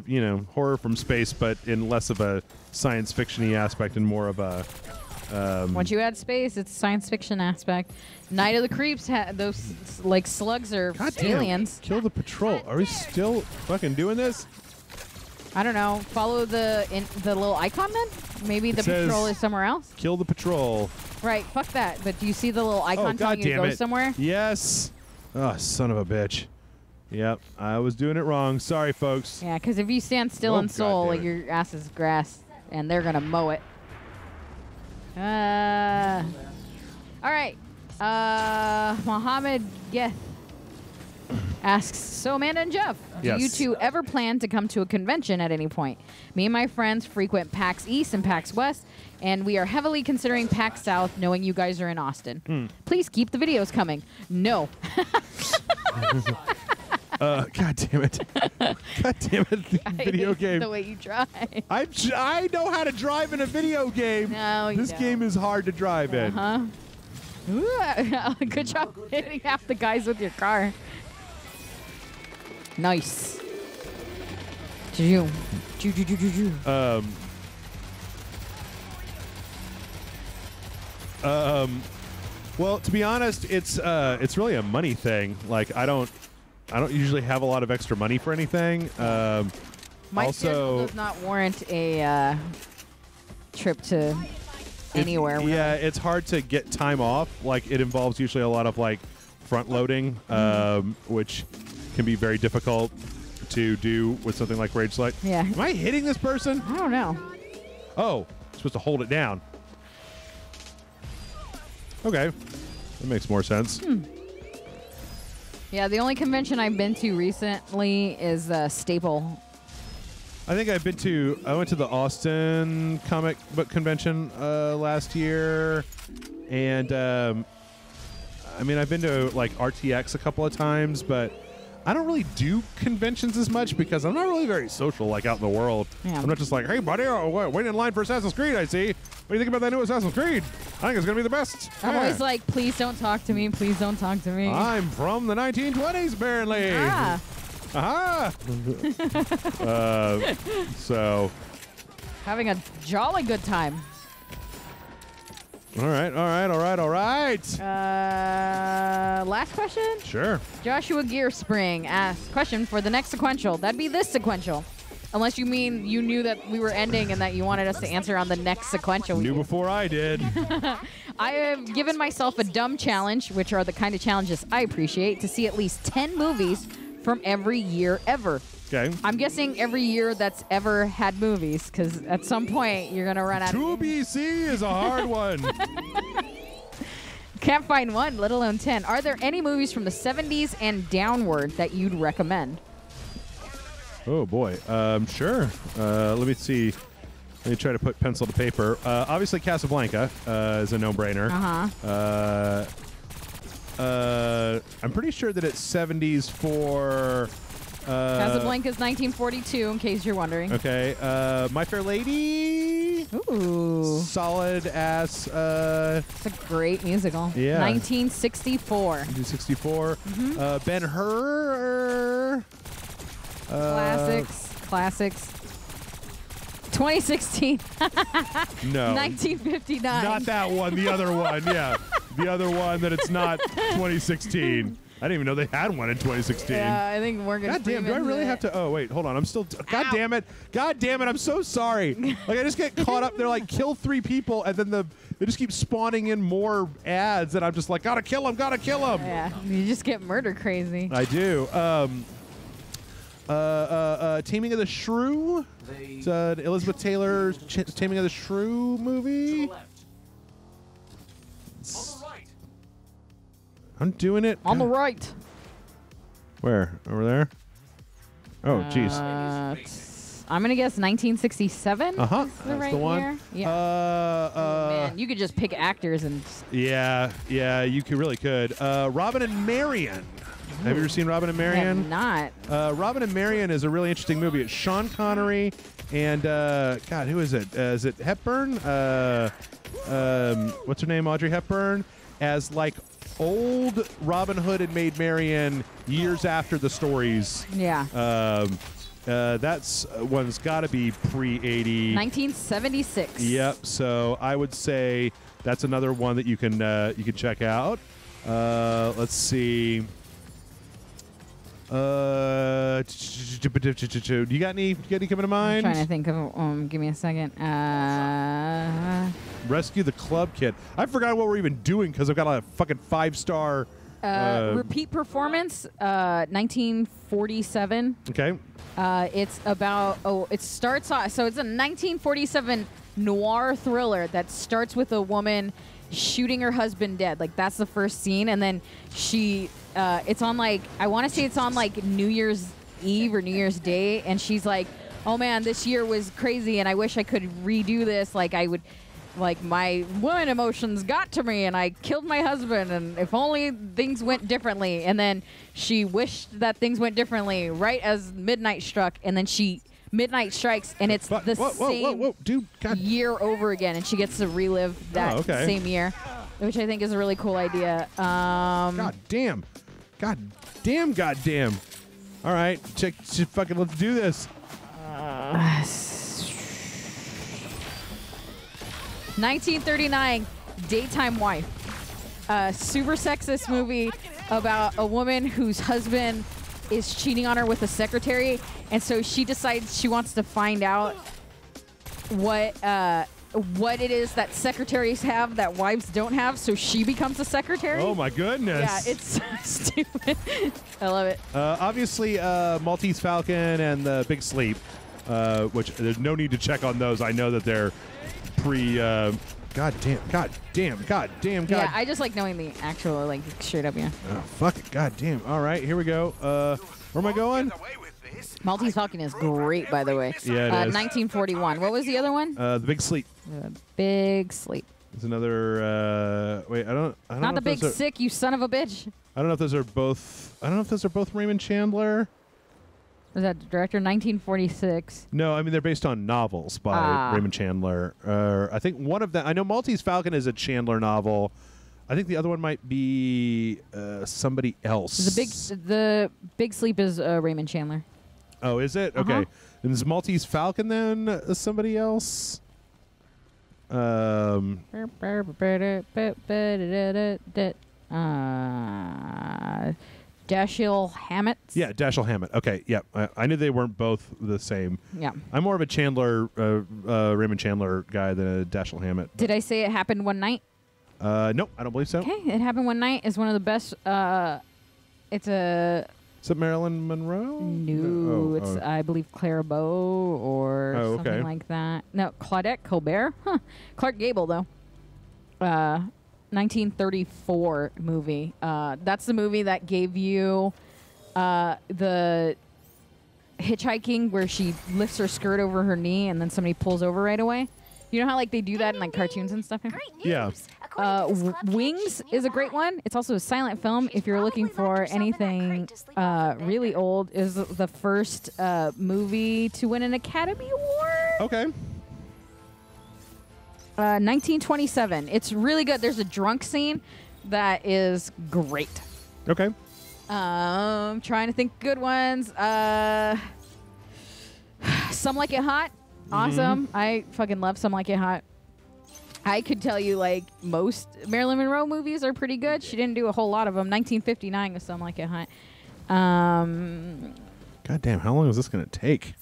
A: you know, horror from space, but in less of a science fiction-y aspect and more of a
B: Once you add space, it's a science fiction aspect. Night of the Creeps, those like slugs are aliens.
A: Kill the patrol. Are we still fucking doing this?
B: I don't know. Follow the little icon then? Maybe the patrol is somewhere else?
A: Kill the patrol.
B: Right, fuck that. But do you see the little icon telling you to go somewhere?
A: Yes. Oh, son of a bitch. Yep, I was doing it wrong. Sorry, folks.
B: Yeah, because if you stand still in Seoul, like, your ass is grass, and they're going to mow it. All right. Mohammed Geth asks, so Amanda and Jeff, do you two ever plan to come to a convention at any point? Me and my friends frequent PAX East and PAX West, and we are heavily considering PAX South, knowing you guys are in Austin. Please keep the videos coming. No.
A: God damn it. God damn it. Video game.
B: The way you drive.
A: I know how to drive in a video game.
B: No, you
A: This
B: don't.
A: game is hard to drive in.
B: Good job hitting half the guys with your car. Nice. Well,
A: to be honest, it's really a money thing. Like, I don't usually have a lot of extra money for anything.
B: My schedule does not warrant a trip to anywhere.
A: Yeah, it's hard to get time off. Like, it involves usually a lot of like front loading, which can be very difficult to do with something like Rage Light.
B: Yeah.
A: Am I hitting this person?
B: I don't know.
A: Oh, I'm supposed to hold it down. Okay, that makes more sense.
B: Yeah, the only convention I've been to recently is Staple.
A: I think I went to the Austin comic book convention last year, and I mean, I've been to like RTX a couple of times, but I don't really do conventions as much because I'm not really very social, like out in the world.
B: Yeah.
A: I'm not just like, hey buddy, wait in line for Assassin's Creed, I see. What do you think about that new Assassin's Creed? I think it's going to be the best.
B: I'm always like, please don't talk to me. Please don't talk to me.
A: I'm from the 1920s, apparently. Aha. So.
B: Having a jolly good time.
A: All right.
B: Last question?
A: Sure.
B: Joshua Gearspring asks, question for the next sequential. That'd be this sequential. Unless you mean you knew that we were ending and that you wanted us to answer on the next sequential.
A: Knew before I did.
B: I have given myself a dumb challenge, which are the kind of challenges I appreciate, to see at least 10 movies from every year ever.
A: Okay.
B: I'm guessing every year that's ever had movies, because at some point you're going to run out
A: 2
B: of...
A: BC is a hard one.
B: Can't find one, let alone 10. Are there any movies from the 70s and downward that you'd recommend?
A: Oh, boy. Sure. Let me see. Let me try to put pencil to paper. Obviously, Casablanca is a no-brainer. I'm pretty sure that it's 70s for...
B: Casablanca's 1942, in case you're wondering.
A: Okay. My Fair Lady.
B: Ooh.
A: Solid ass.
B: It's a great musical.
A: Yeah.
B: 1964.
A: 1964. Ben-Hur.
B: Classics. 2016.
A: No.
B: 1959.
A: Not that one. The other one. Yeah. The other one that it's not 2016. I didn't even know they had one in 2016.
B: Yeah, I think Morgan
A: God damn, do I really have to? Oh, wait, hold on. I'm still. God damn it. I'm so sorry. Like, I just get caught up. They're like, kill 3 people, and then they just keep spawning in more ads, and I'm just like, gotta kill him.
B: Yeah, you just get murder crazy.
A: I do. Taming of the Shrew. It's Elizabeth Taylor's Taming of the Shrew movie.
E: On the right.
A: I'm doing it.
B: On the right.
A: Where? Over there? Oh, jeez.
B: I'm gonna guess 1967.
A: That's
B: right
A: the one.
B: year? Yeah. Man, you could just pick actors and.
A: Yeah, you really could. Robin and Marian. Have you ever seen Robin and
B: I
A: Marian?
B: have not.
A: Robin and Marian is a really interesting movie. It's Sean Connery and God, who is it? Is it Hepburn? What's her name? Audrey Hepburn as like old Robin Hood and Maid Marian years after the stories.
B: Yeah.
A: That's one's got to be pre-80.
B: 1976.
A: Yep. So I would say that's another one that you can check out. Let's see. Do you got any coming to mind?
B: I'm trying to think of. Give me a second.
A: Rescue the Club Kid. I forgot what we're even doing because I've got a fucking 5-star.
B: Repeat performance. 1947.
A: Okay.
B: It's about. It starts off. So it's a 1947 noir thriller that starts with a woman shooting her husband dead. Like that's the first scene, and then she. It's on like I want to say it's on like New Year's Eve or New Year's Day, and she's like, "Oh man, this year was crazy, and I wish I could redo this. Like I would, like my woman emotions got to me, and I killed my husband, and if only things went differently." And then she wished that things went differently right as midnight struck, and then midnight strikes, and it's the same
A: dude, God.
B: year over again, and she gets to relive that same year, which I think is a really cool idea.
A: God damn. All right, fucking let's do this.
B: 1939, Daytime Wife. Super sexist movie about a woman whose husband is cheating on her with a secretary, and so she decides she wants to find out what it is that secretaries have that wives don't have, so she becomes a secretary.
A: Oh my goodness.
B: Yeah, it's so stupid. I love it.
A: Obviously, Maltese Falcon and the Big Sleep, which there's no need to check on those. I know that they're pre. God damn.
B: Yeah, I just like knowing the actual, like, straight up, yeah.
A: Oh, fuck it. God damn. All right, here we go. Where am I going?
B: Maltese Falcon is great, by the way.
A: Yeah, it is.
B: 1941. What was the other one?
A: The Big Sleep.
B: The Big Sleep.
A: There's another. Wait, I don't.
B: Not
A: know
B: the Big Sick, you son of a bitch.
A: I don't know if those are both. I don't know if those are both Raymond Chandler.
B: Was that director? 1946.
A: No, I mean they're based on novels by Raymond Chandler. I think one of them. I know Maltese Falcon is a Chandler novel. I think the other one might be somebody else.
B: The Big Sleep is Raymond Chandler.
A: Oh, is it? Okay. And is Maltese Falcon then somebody else?
B: Dashiell Hammett.
A: Yeah, Dashiell Hammett. Okay, yeah. I knew they weren't both the same.
B: Yeah.
A: I'm more of a Chandler, Raymond Chandler guy than a Dashiell Hammett.
B: Did I say it happened one night?
A: Nope, I don't believe so.
B: Okay, It Happened One Night is one of the best. It's a.
A: Is it Marilyn Monroe?
B: No, it's I believe Clara Bow or something like that. No, Claudette Colbert. Huh. Clark Gable though. 1934 movie. That's the movie that gave you the hitchhiking where she lifts her skirt over her knee and then somebody pulls over right away. You know how like they do that in like cartoons and stuff?
A: Yeah.
B: Wings is a great one. It's also a silent film. If you're looking for anything really old, is the first movie to win an Academy Award.
A: Okay.
B: 1927. It's really good. There's a drunk scene that is great.
A: Okay.
B: Trying to think good ones. Some Like It Hot. Awesome. I fucking love Some Like It Hot. I could tell you, like, most Marilyn Monroe movies are pretty good. She didn't do a whole lot of them. 1959 was Some Like It Hot.
A: God damn, how long is this going to take?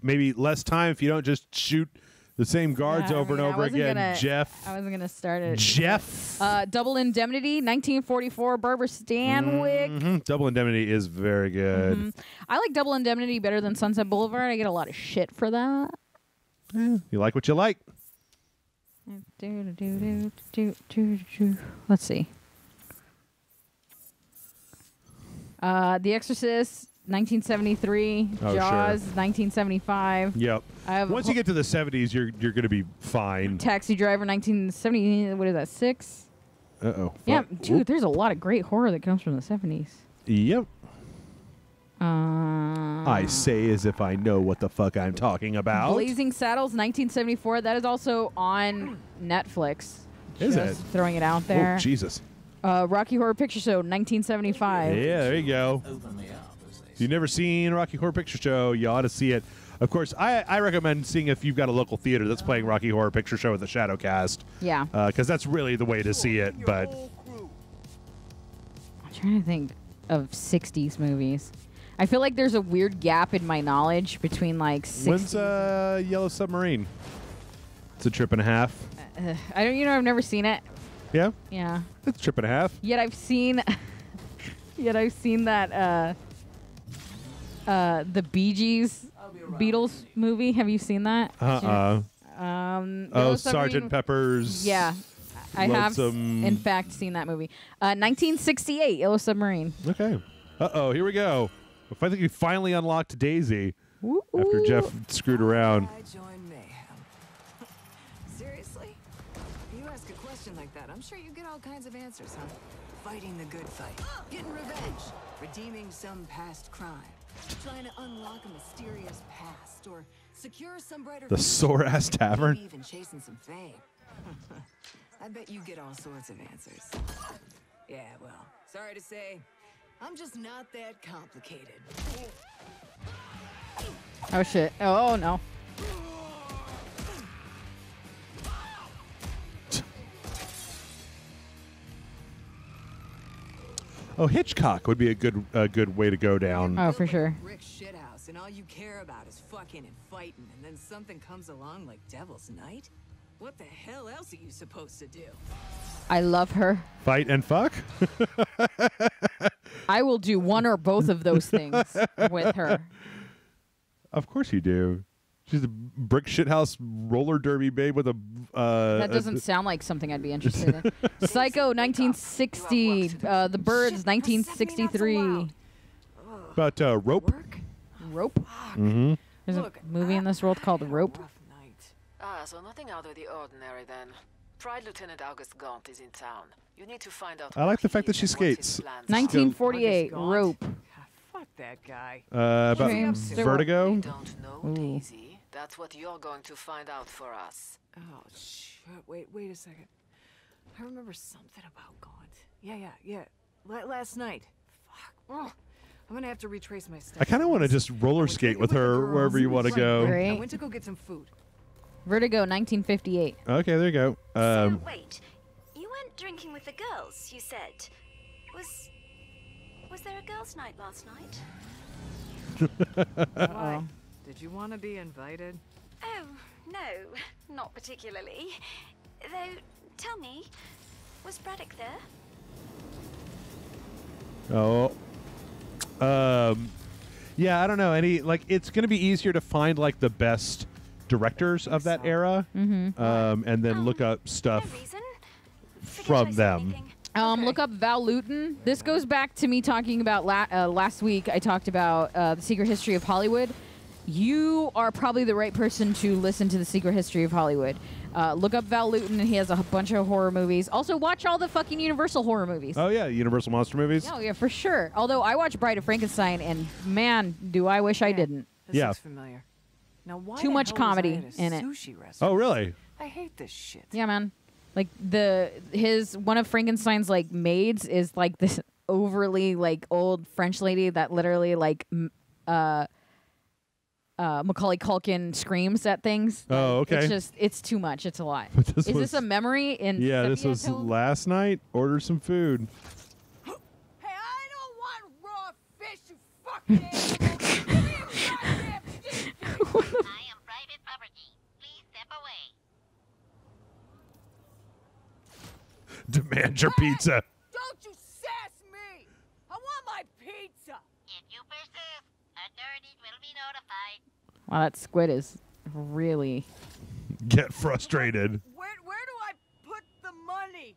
A: Maybe less time if you don't just shoot the same guards over and over again. Jeff.
B: I wasn't going to start it.
A: Jeff.
B: Double Indemnity, 1944, Barbara Stanwyck.
A: Double Indemnity is very good.
B: I like Double Indemnity better than Sunset Boulevard. I get a lot of shit for that.
A: You like what you like.
B: Let's see. The Exorcist, 1973.
A: Oh,
B: Jaws,
A: sure.
B: 1975.
A: Yep. Once you get to the 70s, you're going to be fine.
B: Taxi Driver, 1970. What is that? 6.
A: Uh-oh.
B: Yeah,
A: Fuck.
B: dude. There's a lot of great horror that comes from the 70s.
A: Yep. I say as if I know what the fuck I'm talking about.
B: Blazing Saddles, 1974. That is also on Netflix.
A: Is
B: Just
A: it?
B: throwing it out there.
A: Oh, Jesus.
B: Rocky Horror Picture Show, 1975.
A: Yeah, there you go. If you've never seen Rocky Horror Picture Show, you ought to see it. Of course, I recommend seeing if you've got a local theater that's playing Rocky Horror Picture Show with the Shadowcast.
B: Yeah.
A: Because that's really the way to see it. But
B: I'm trying to think of 60s movies. I feel like there's a weird gap in my knowledge between like 60s.
A: when's Yellow Submarine? It's a trip and a half.
B: I don't. I've never seen it.
A: Yeah?
B: Yeah.
A: It's a trip and a half.
B: Yet I've seen. Yet I've seen that. The Bee Gees Beatles movie. Have you seen that?
A: Oh,
B: Yellow Submarine-
A: Sgt. Pepper's.
B: Yeah. I have,
A: Lonesome-
B: in fact, seen that movie. 1968, Yellow Submarine.
A: Okay. Uh-oh, here we go. I think we finally unlocked Daisy
B: Ooh,
A: after
B: ooh.
A: Jeff screwed around.
F: I join mayhem. Seriously? You ask a question like that, I'm sure you get all kinds of answers, huh? Fighting the good fight, getting revenge, redeeming some past crime, trying to unlock a mysterious past, or secure some brighter
A: The
F: future,
A: sore-ass tavern.
F: maybe even chasing some fame. I bet you get all sorts of answers. Yeah, well, sorry to say, I'm just not that complicated.
B: Oh, shit. Oh, no.
A: Oh, Hitchcock would be a good way to go down.
B: Oh, for sure.
F: Brick shithouse, and all you care about is fucking and fighting, and then something comes along like Devil's Night? What the hell else are you supposed to do?
B: I love her.
A: Fight and fuck?
B: I will do one or both of those things with her.
A: Of course you do. She's a brick shithouse roller derby babe with a...
B: That doesn't sound like something I'd be interested in. Psycho, 1960. The Birds, 1963.
A: About Rope.
B: Rope?
A: Mm-hmm.
B: There's a movie in this world called Rope.
G: So nothing out of the ordinary then. Pride Lieutenant August Gaunt is in town. You need to find out.
A: I like the fact that
G: he
A: she
G: is and what his
A: skates.
G: plans are.
B: 1948,
F: August Gaunt?
B: Rope.
F: Fuck that guy.
A: About
B: James Stewart.
A: Vertigo.
G: We don't know,
B: Ooh.
G: Daisy. That's what you're going to find out for us.
F: Oh, shit. Wait a second. I remember something about Gaunt. Yeah. Last night. Fuck. Oh, I'm gonna have to retrace my steps.
A: I kind of want to just roller skate with her wherever you want to go.
B: Great.
F: I went to go get some food.
B: Vertigo, 1958.
A: Okay, there you go.
C: So wait, you went drinking with the girls, you said. Was there a girls' night last night?
F: Why? Did you want to be invited?
C: Oh, no, not particularly. Though, tell me, was Braddock there?
A: Oh. Yeah, I don't know. It's going to be easier to find like the best directors of that era, and then look up stuff
C: No reason. Forget I
A: from
C: said
A: them.
C: anything.
B: Look up Val Lewton. This goes back to me talking about last week. I talked about the Secret History of Hollywood. You are probably the right person to listen to the Secret History of Hollywood. Look up Val Lewton, and he has a bunch of horror movies. Also, watch all the fucking Universal horror movies.
A: Oh yeah, Universal Monster movies.
B: Oh, yeah, for sure. Although I watched Bride of Frankenstein, and man, do I wish I didn't.
F: This
A: Yeah.
F: looks familiar. Now, why
B: Too
F: the
B: much
F: hell was I
B: comedy
F: at a
B: in it.
F: Sushi restaurant?
A: Oh really?
F: I hate this shit.
B: Yeah, man. Like one of Frankenstein's like maids is like this overly like old French lady that literally like Macaulay Culkin screams at things.
A: Oh, okay.
B: It's too much. It's a lot.
A: This
B: Is
A: was-
B: this a memory? In
A: Yeah, this was last night. Order some food.
F: Hey, I don't want raw fish, you fucking animal. Give me a goddamn steak.
H: I am private property. Please step away.
A: Demand your pizza.
F: Don't you sass me. I want my pizza.
H: If you persist, authorities will be notified.
B: Wow, that squid is really.
A: Get frustrated.
F: Where do I put the money?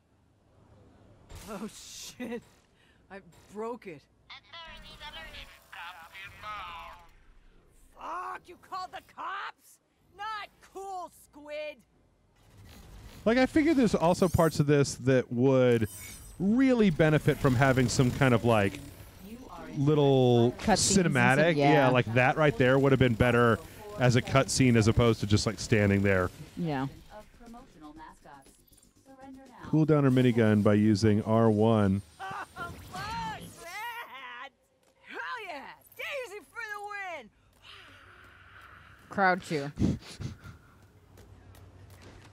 F: Oh, shit. I broke it.
H: Authorities
F: you called the cops? Not cool, Squid.
A: Like, I figured there's also parts of this that would really benefit from having some kind of, like, little
B: Cutscenes and
A: cinematic.
B: some- yeah.
A: Like that right there would have been better as a cutscene as opposed to just, like, standing there.
B: Yeah.
A: Cool down her minigun by using R1.
F: Oh, fuck that! Hell yeah! Daisy for the win!
B: Crowd cheer.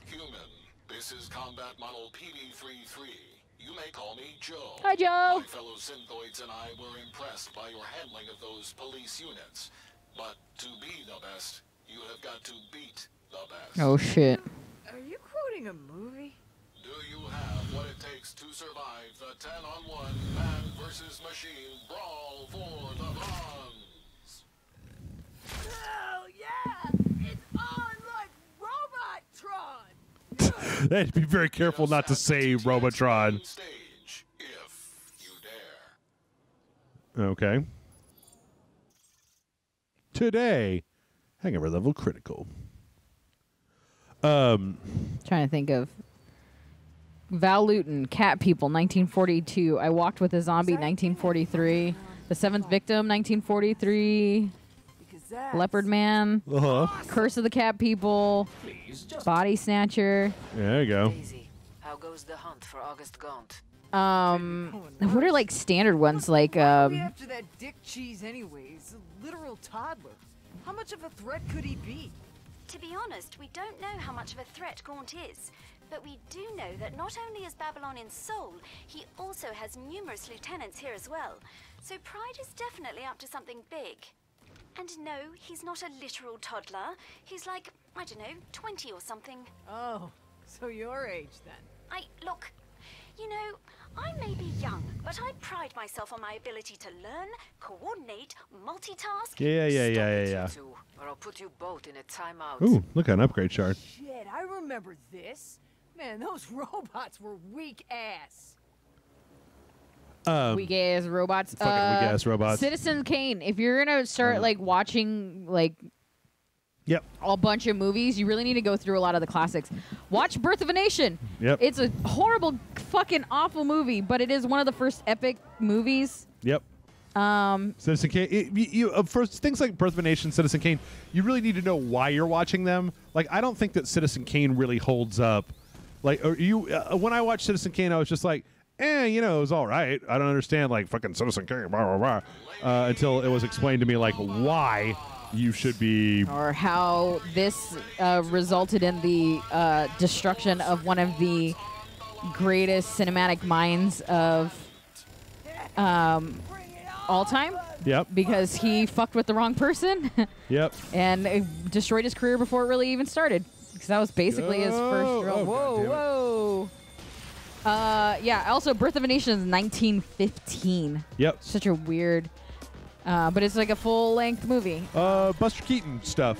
I: Human, this is combat model PD-33. You may call me Joe.
B: Hi, Joe.
I: My fellow synthoids and I were impressed by your handling of those police units. But to be the best, you have got to beat the best.
B: Oh shit.
F: Are you quoting a movie?
I: Do you have what it takes to survive the 10-on-1 man versus machine brawl for the bronze?
F: Oh yeah! It's on like Robotron!
A: Hey, be very careful not to say Robotron.
I: Stage, if you dare.
A: Okay. Today, hangover level critical.
B: Trying to think of Val Luton, Cat People, 1942. I Walked with a Zombie, 1943. The Seventh Victim, 1943. Leopard Man. Curse of the Cat People. Body Snatcher.
A: There you go.
G: Daisy, how goes the hunt for August Gaunt?
B: What are like standard ones like
F: After that dick cheese anyway, he's a literal toddler. How much of a threat could he be?
C: To be honest, we don't know how much of a threat Gaunt is. But we do know that not only is Babylon in Seoul, he also has numerous lieutenants here as well. So Pride is definitely up to something big. And no, he's not a literal toddler. He's like, I don't know, 20 or something.
F: Oh, so your age then.
C: Look, you know, I may be young, but I pride myself on my ability to learn, coordinate, multitask.
A: Yeah.
G: You two, or I'll put you both in a timeout.
A: Ooh, look at an upgrade shard.
F: Shit, I remember this. Man, those robots were weak ass.
B: weak ass robots?
A: Fucking weak ass robots.
B: Citizen Kane. If you're gonna start like watching like
A: Yep.
B: a bunch of movies, you really need to go through a lot of the classics. Watch Birth of a Nation.
A: Yep.
B: It's a horrible, fucking awful movie, but it is one of the first epic movies.
A: Yep. Citizen Kane. For things like Birth of a Nation, Citizen Kane, you really need to know why you're watching them. Like, I don't think that Citizen Kane really holds up. Like, when I watched Citizen Kane, I was just like, it was all right. I don't understand, like, fucking Citizen Kane, blah, blah, blah. Until it was explained to me, like, why you should be.
B: Or how this resulted in the destruction of one of the greatest cinematic minds of all time.
A: Yep.
B: Because he fucked with the wrong person.
A: Yep.
B: And it destroyed his career before it really even started. Because that was basically his first real. Whoa. Yeah, also Birth of a Nation is 1915.
A: Yep.
B: Such a weird. But it's like a full-length movie.
A: Buster Keaton stuff.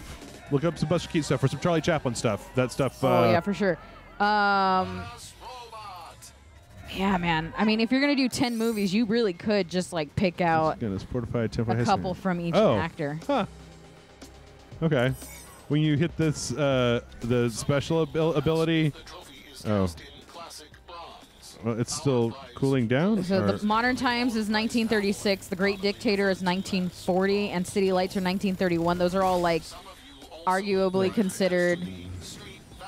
A: Look up some Buster Keaton stuff or some Charlie Chaplin stuff. That stuff.
B: Oh, yeah, for sure. Yeah, man. I mean, if you're going to do 10 movies, you really could just, like, pick out a couple from each actor.
A: Huh. Okay. When you hit this, the special ability. Oh. Well, it's still cooling down?
B: So the Modern Times is 1936, The Great Dictator is 1940, and City Lights are 1931. Those are all, like, arguably considered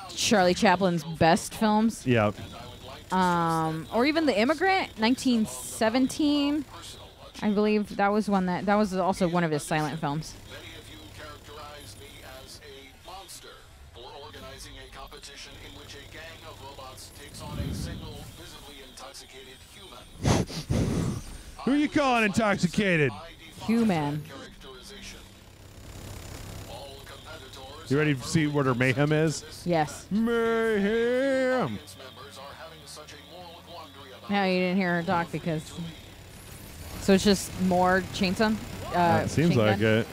B: Charlie Chaplin's best films.
A: Yeah.
B: Or even The Immigrant, 1917. I believe that was also one of his silent films.
I: Many of you characterize me as a monster for organizing a competition in which a gang of robots takes on a single visibly intoxicated human.
A: Who are you calling intoxicated?
B: Human.
A: You ready to see what her mayhem is?
B: Yes.
A: Mayhem.
B: No, you didn't hear her talk because. So it's just more chainsaw.
A: It seems like it.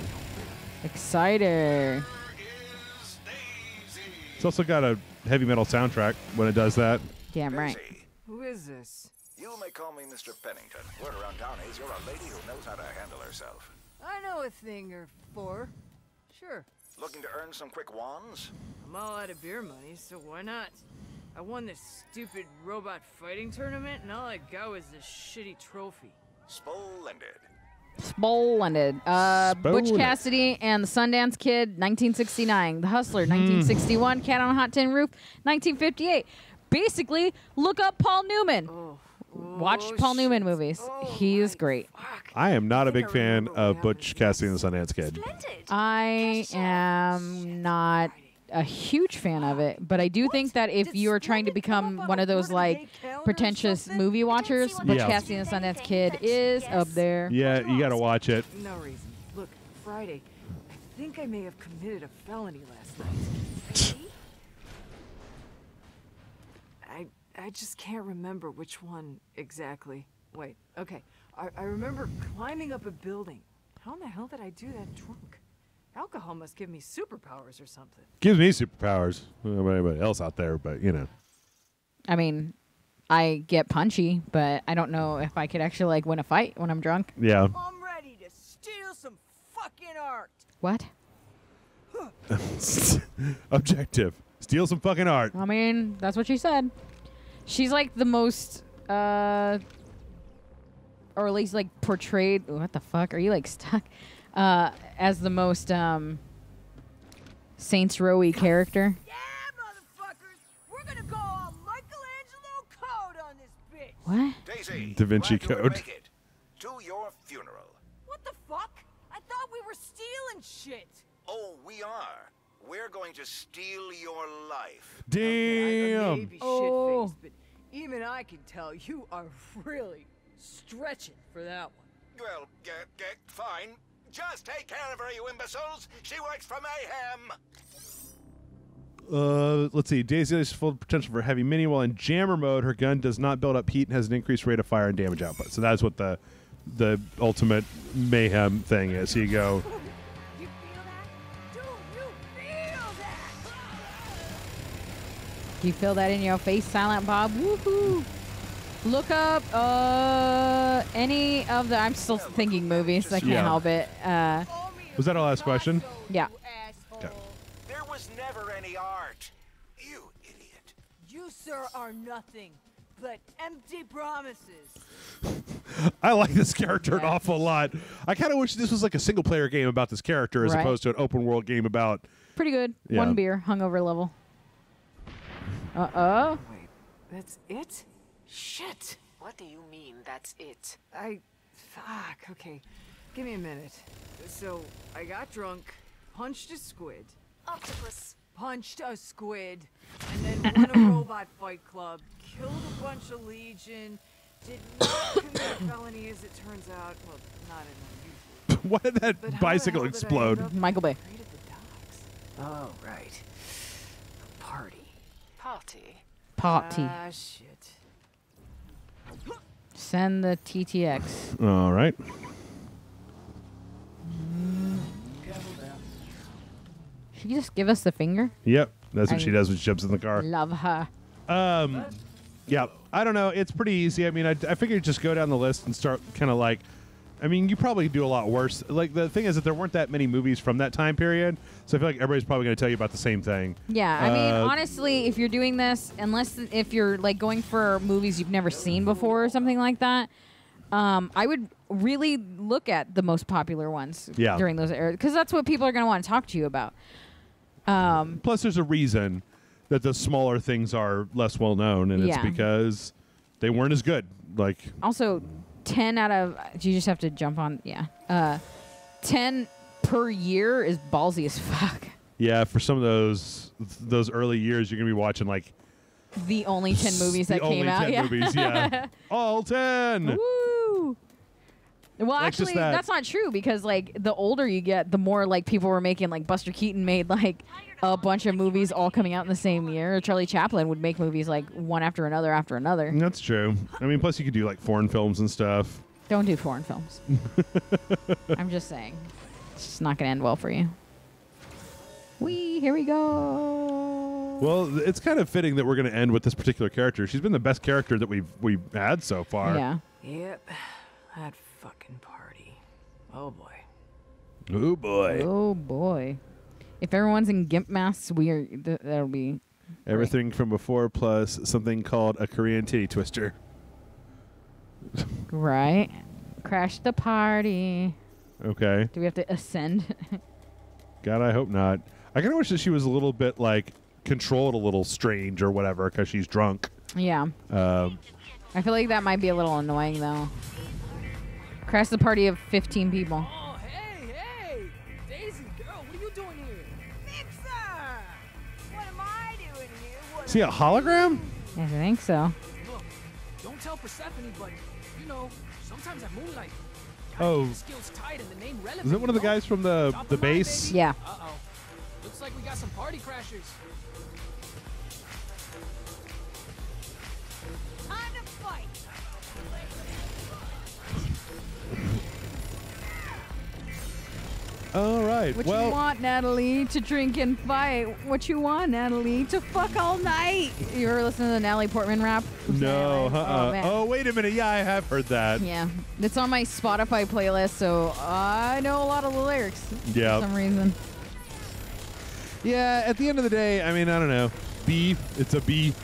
B: Excited.
A: It's also got a heavy metal soundtrack when it does that.
B: Damn right.
F: Who is this?
J: You may call me Mr. Pennington. Word around town is you're a lady who knows how to handle herself.
F: I know a thing or four. Sure.
J: Looking to earn some quick wands?
F: I'm all out of beer money, so why not? I won this stupid robot fighting tournament, and all I got was this shitty trophy.
J: Splendid.
B: Splendid. Butch Cassidy and the Sundance Kid, 1969. The Hustler, 1961. Cat on a Hot Tin Roof, 1958. Basically, look up Paul Newman. Watch Paul Newman movies. He is great.
A: I am not a big fan of Butch Cassidy and the Sundance Kid.
B: I am not a huge fan of it, but I do think that if you are trying to become one of those like pretentious movie watchers, Butch Cassidy and the Sundance Kid is up there.
A: Yeah, you got to watch it.
F: No reason. Look, Friday, I think I may have committed a felony last night. I just can't remember which one exactly. Wait, okay. I remember climbing up a building. How in the hell did I do that drunk? Alcohol must give me superpowers or something.
A: Gives me superpowers. I don't know about anybody else out there, but you know.
B: I mean, I get punchy, but I don't know if I could actually like win a fight when I'm drunk.
A: Yeah.
F: I'm ready to steal some fucking art.
B: What?
A: Objective. Steal some fucking art.
B: I mean, that's what she said. She's like the most, or at least like portrayed. What the fuck? Are you like stuck? As the most Saints Row-y character.
F: Yeah, motherfuckers! We're gonna go all Michelangelo Code on this bitch.
B: What?
J: Daisy,
A: Da Vinci
J: glad you would
A: Code.
J: make it to your funeral.
F: What the fuck? I thought we were stealing shit.
J: Oh, we are. We're going to steal your life.
F: I may
A: Damn.
F: be
B: Oh.
F: shit-faced, but even I can tell you are really stretching for that one.
J: Well, fine. Just take care of her, you imbeciles. She works for Mayhem.
A: Let's see. Daisy has full potential for heavy mini. While in jammer mode, her gun does not build up heat and has an increased rate of fire and damage output. So that's what the ultimate mayhem thing is. So you go.
F: You feel that? Do you feel that?
B: Do you feel that in your face, Silent Bob? Woohoo! Look up any of the. I'm still thinking movies. I can't
A: Yeah.
B: help it.
A: Was that our last question?
B: Yeah.
A: Okay.
J: There was never any art. You idiot.
F: You, sir, are nothing but empty promises.
A: I like this character an awful lot. I kind of wish this was like a single player game about this character as
B: Right.
A: opposed to an open world game about.
B: Pretty good.
A: Yeah.
B: One beer, hungover level. Uh-oh.
F: Wait, that's it? Shit.
G: What do you mean, that's it?
F: Fuck, okay. Give me a minute. So, I got drunk, punched a squid,
C: Octopus.
F: punched a squid, and then won a robot fight club, killed a bunch of Legion, did not commit a felony as it turns out. Well, not in unusual.
A: Why did that
F: But how the
A: bicycle
F: hell did I end
A: explode?
F: up
B: Michael Bay.
F: right at the docks? Oh, right. A party.
G: Party?
B: Party.
F: Ah, shit.
B: Send the TTX.
A: All right.
B: Should you just give us the finger?
A: Yep. That's what she does when she jumps in the car.
B: Love her.
A: Yeah. I don't know. It's pretty easy. I mean, I figured just go down the list and start kind of like. I mean, you probably do a lot worse. Like, the thing is that there weren't that many movies from that time period, so I feel like everybody's probably going to tell you about the same thing.
B: Yeah, I mean, honestly, if you're doing this, if you're like going for movies you've never seen before or something like that, I would really look at the most popular ones during those eras, because that's what people are going to want to talk to you about.
A: Plus, there's a reason that the smaller things are less well known, and it's because they weren't as good. Like,
B: also, 10 out of, you just have to jump on, 10 per year is ballsy as fuck.
A: yeah, for some of those early years, you're gonna be watching like
B: The only 10 movies that came out.
A: The only 10 movies, yeah. All 10.
B: Woo! Well,
A: Like,
B: actually,
A: just that.
B: that's not true, because like the older you get, the more like people were making. Like Buster Keaton made like a bunch of movies all coming out in the same year. Charlie Chaplin would make movies like one after another after another.
A: That's true. I mean, plus you could do like foreign films and stuff.
B: Don't do foreign films. I'm just saying, it's just not gonna end well for you. Here we go.
A: Well, it's kind of fitting that we're going to end with this particular character. She's been the best character that we've had so far.
B: Yeah.
F: Yep. That fucking party. Oh boy.
A: Oh boy.
B: Oh boy. If everyone's in gimp masks, that'll be
A: everything great. From before plus something called a Korean titty twister.
B: Right. Crash the party.
A: Okay.
B: Do we have to ascend?
A: God, I hope not. I kind of wish that she was a little bit like controlled a little strange or whatever because she's drunk.
B: Yeah. I feel like that might be a little annoying though. Crash the party of 15 people.
E: Oh, hey! Daisy, girl, what are you doing here?
F: Mixer! What am I doing here?
A: See a hologram?
B: I think so.
E: Look, don't tell Persephone, but, you know, sometimes I moonlight.
A: Oh.
E: The skill's tight and the name relevant.
A: Is that one of the guys from the base?
B: Yeah.
E: Uh-oh. Looks like we got some party crashers.
F: On to fight!
A: All right.
B: What you want, Natalie? To drink and fight. What you want, Natalie? To fuck all night. You ever listen to the Natalie Portman rap?
A: No. Oh, wait a minute. Yeah, I have heard that.
B: Yeah. It's on my Spotify playlist, so I know a lot of the lyrics.
A: Yeah.
B: For some reason.
A: Yeah, at the end of the day, I mean, I don't know. B. It's a B.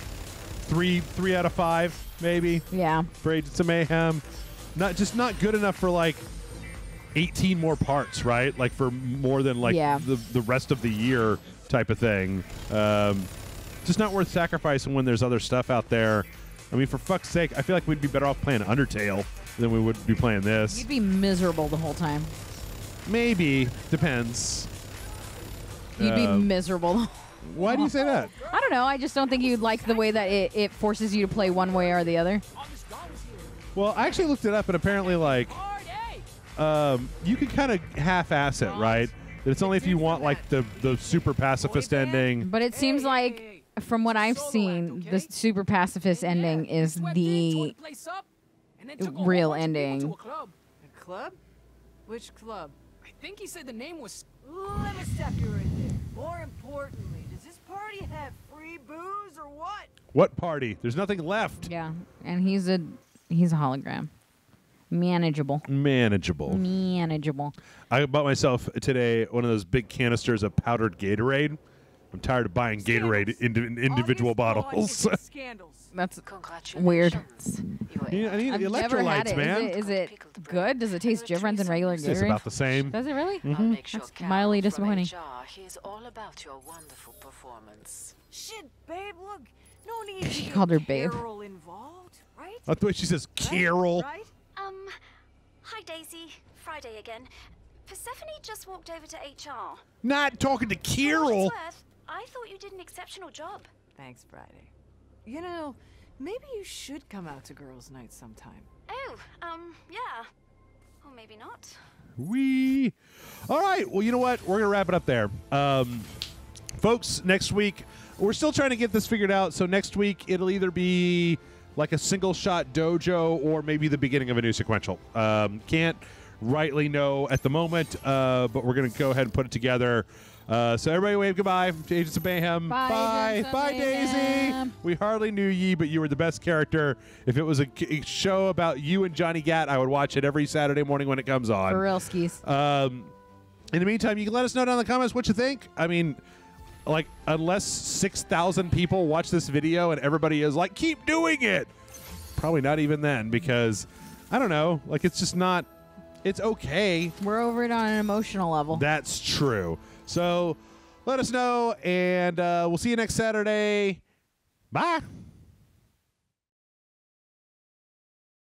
A: 3 out of 5, maybe.
B: Yeah.
A: For Agents of Mayhem. Not good enough for, like, 18 more parts, right? Like for more than like the rest of the year type of thing. Just not worth sacrificing when there's other stuff out there. I mean, for fuck's sake, I feel like we'd be better off playing Undertale than we would be playing this.
B: You'd be miserable the whole time.
A: Maybe. Depends.
B: You'd be miserable.
A: Why do you say that?
B: I don't know. I just don't think you'd like the way that it forces you to play one way or the other.
A: Well, I actually looked it up, and apparently, like, you can kind of half-ass it, right? That it's only if you want, like, the super pacifist ending.
B: But it seems like, from what I've seen, the super pacifist ending is the real ending.
F: A club? Which club?
E: I think he said the name was...
F: Let me stop you right there. More importantly, does this party have free booze or what?
A: What party? There's nothing left.
B: Yeah, and he's a hologram. Manageable.
A: I bought myself today one of those big canisters of powdered Gatorade. I'm tired of buying Gatorade in individual bottles.
B: That's weird.
A: I need
B: I've never had
A: electrolytes,
B: it.
A: man.
B: Is it good? Does it taste different than regular Gatorade?
A: It's about the same.
B: Does it really?
A: Mm-hmm.
B: That's mildly disappointing.
G: He's all about your wonderful performance.
F: Shit, babe, look. No need
B: She
F: to
B: called her
F: get
B: babe.
F: Carol involved, right?
A: That's the way she says Carol.
F: Right?
C: Hi Daisy. Friday again. Persephone just walked over to HR.
A: Not talking to
C: For what
A: Carol.
C: it's worth, I thought you did an exceptional job.
F: Thanks, Friday. You know, maybe you should come out to girls' night sometime.
C: Oh, yeah. Or maybe not.
A: All right. Well, you know what? We're going to wrap it up there. Folks, next week, we're still trying to get this figured out. So next week, it'll either be like a single shot dojo or maybe the beginning of a new sequential. Can't rightly know at the moment, but we're going to go ahead and put it together. So everybody wave goodbye to Agents of Mayhem.
B: Bye.
A: Bye, Daisy. We hardly knew ye, but you were the best character. If it was a show about you and Johnny Gat, I would watch it every Saturday morning when it comes on.
B: For real, skis.
A: In the meantime, you can let us know down in the comments what you think. I mean, like, unless 6,000 people watch this video and everybody is like, keep doing it. Probably not even then, because, I don't know, like, it's just not, it's okay.
B: We're over it on an emotional level.
A: That's true. So let us know, and we'll see you next Saturday. Bye.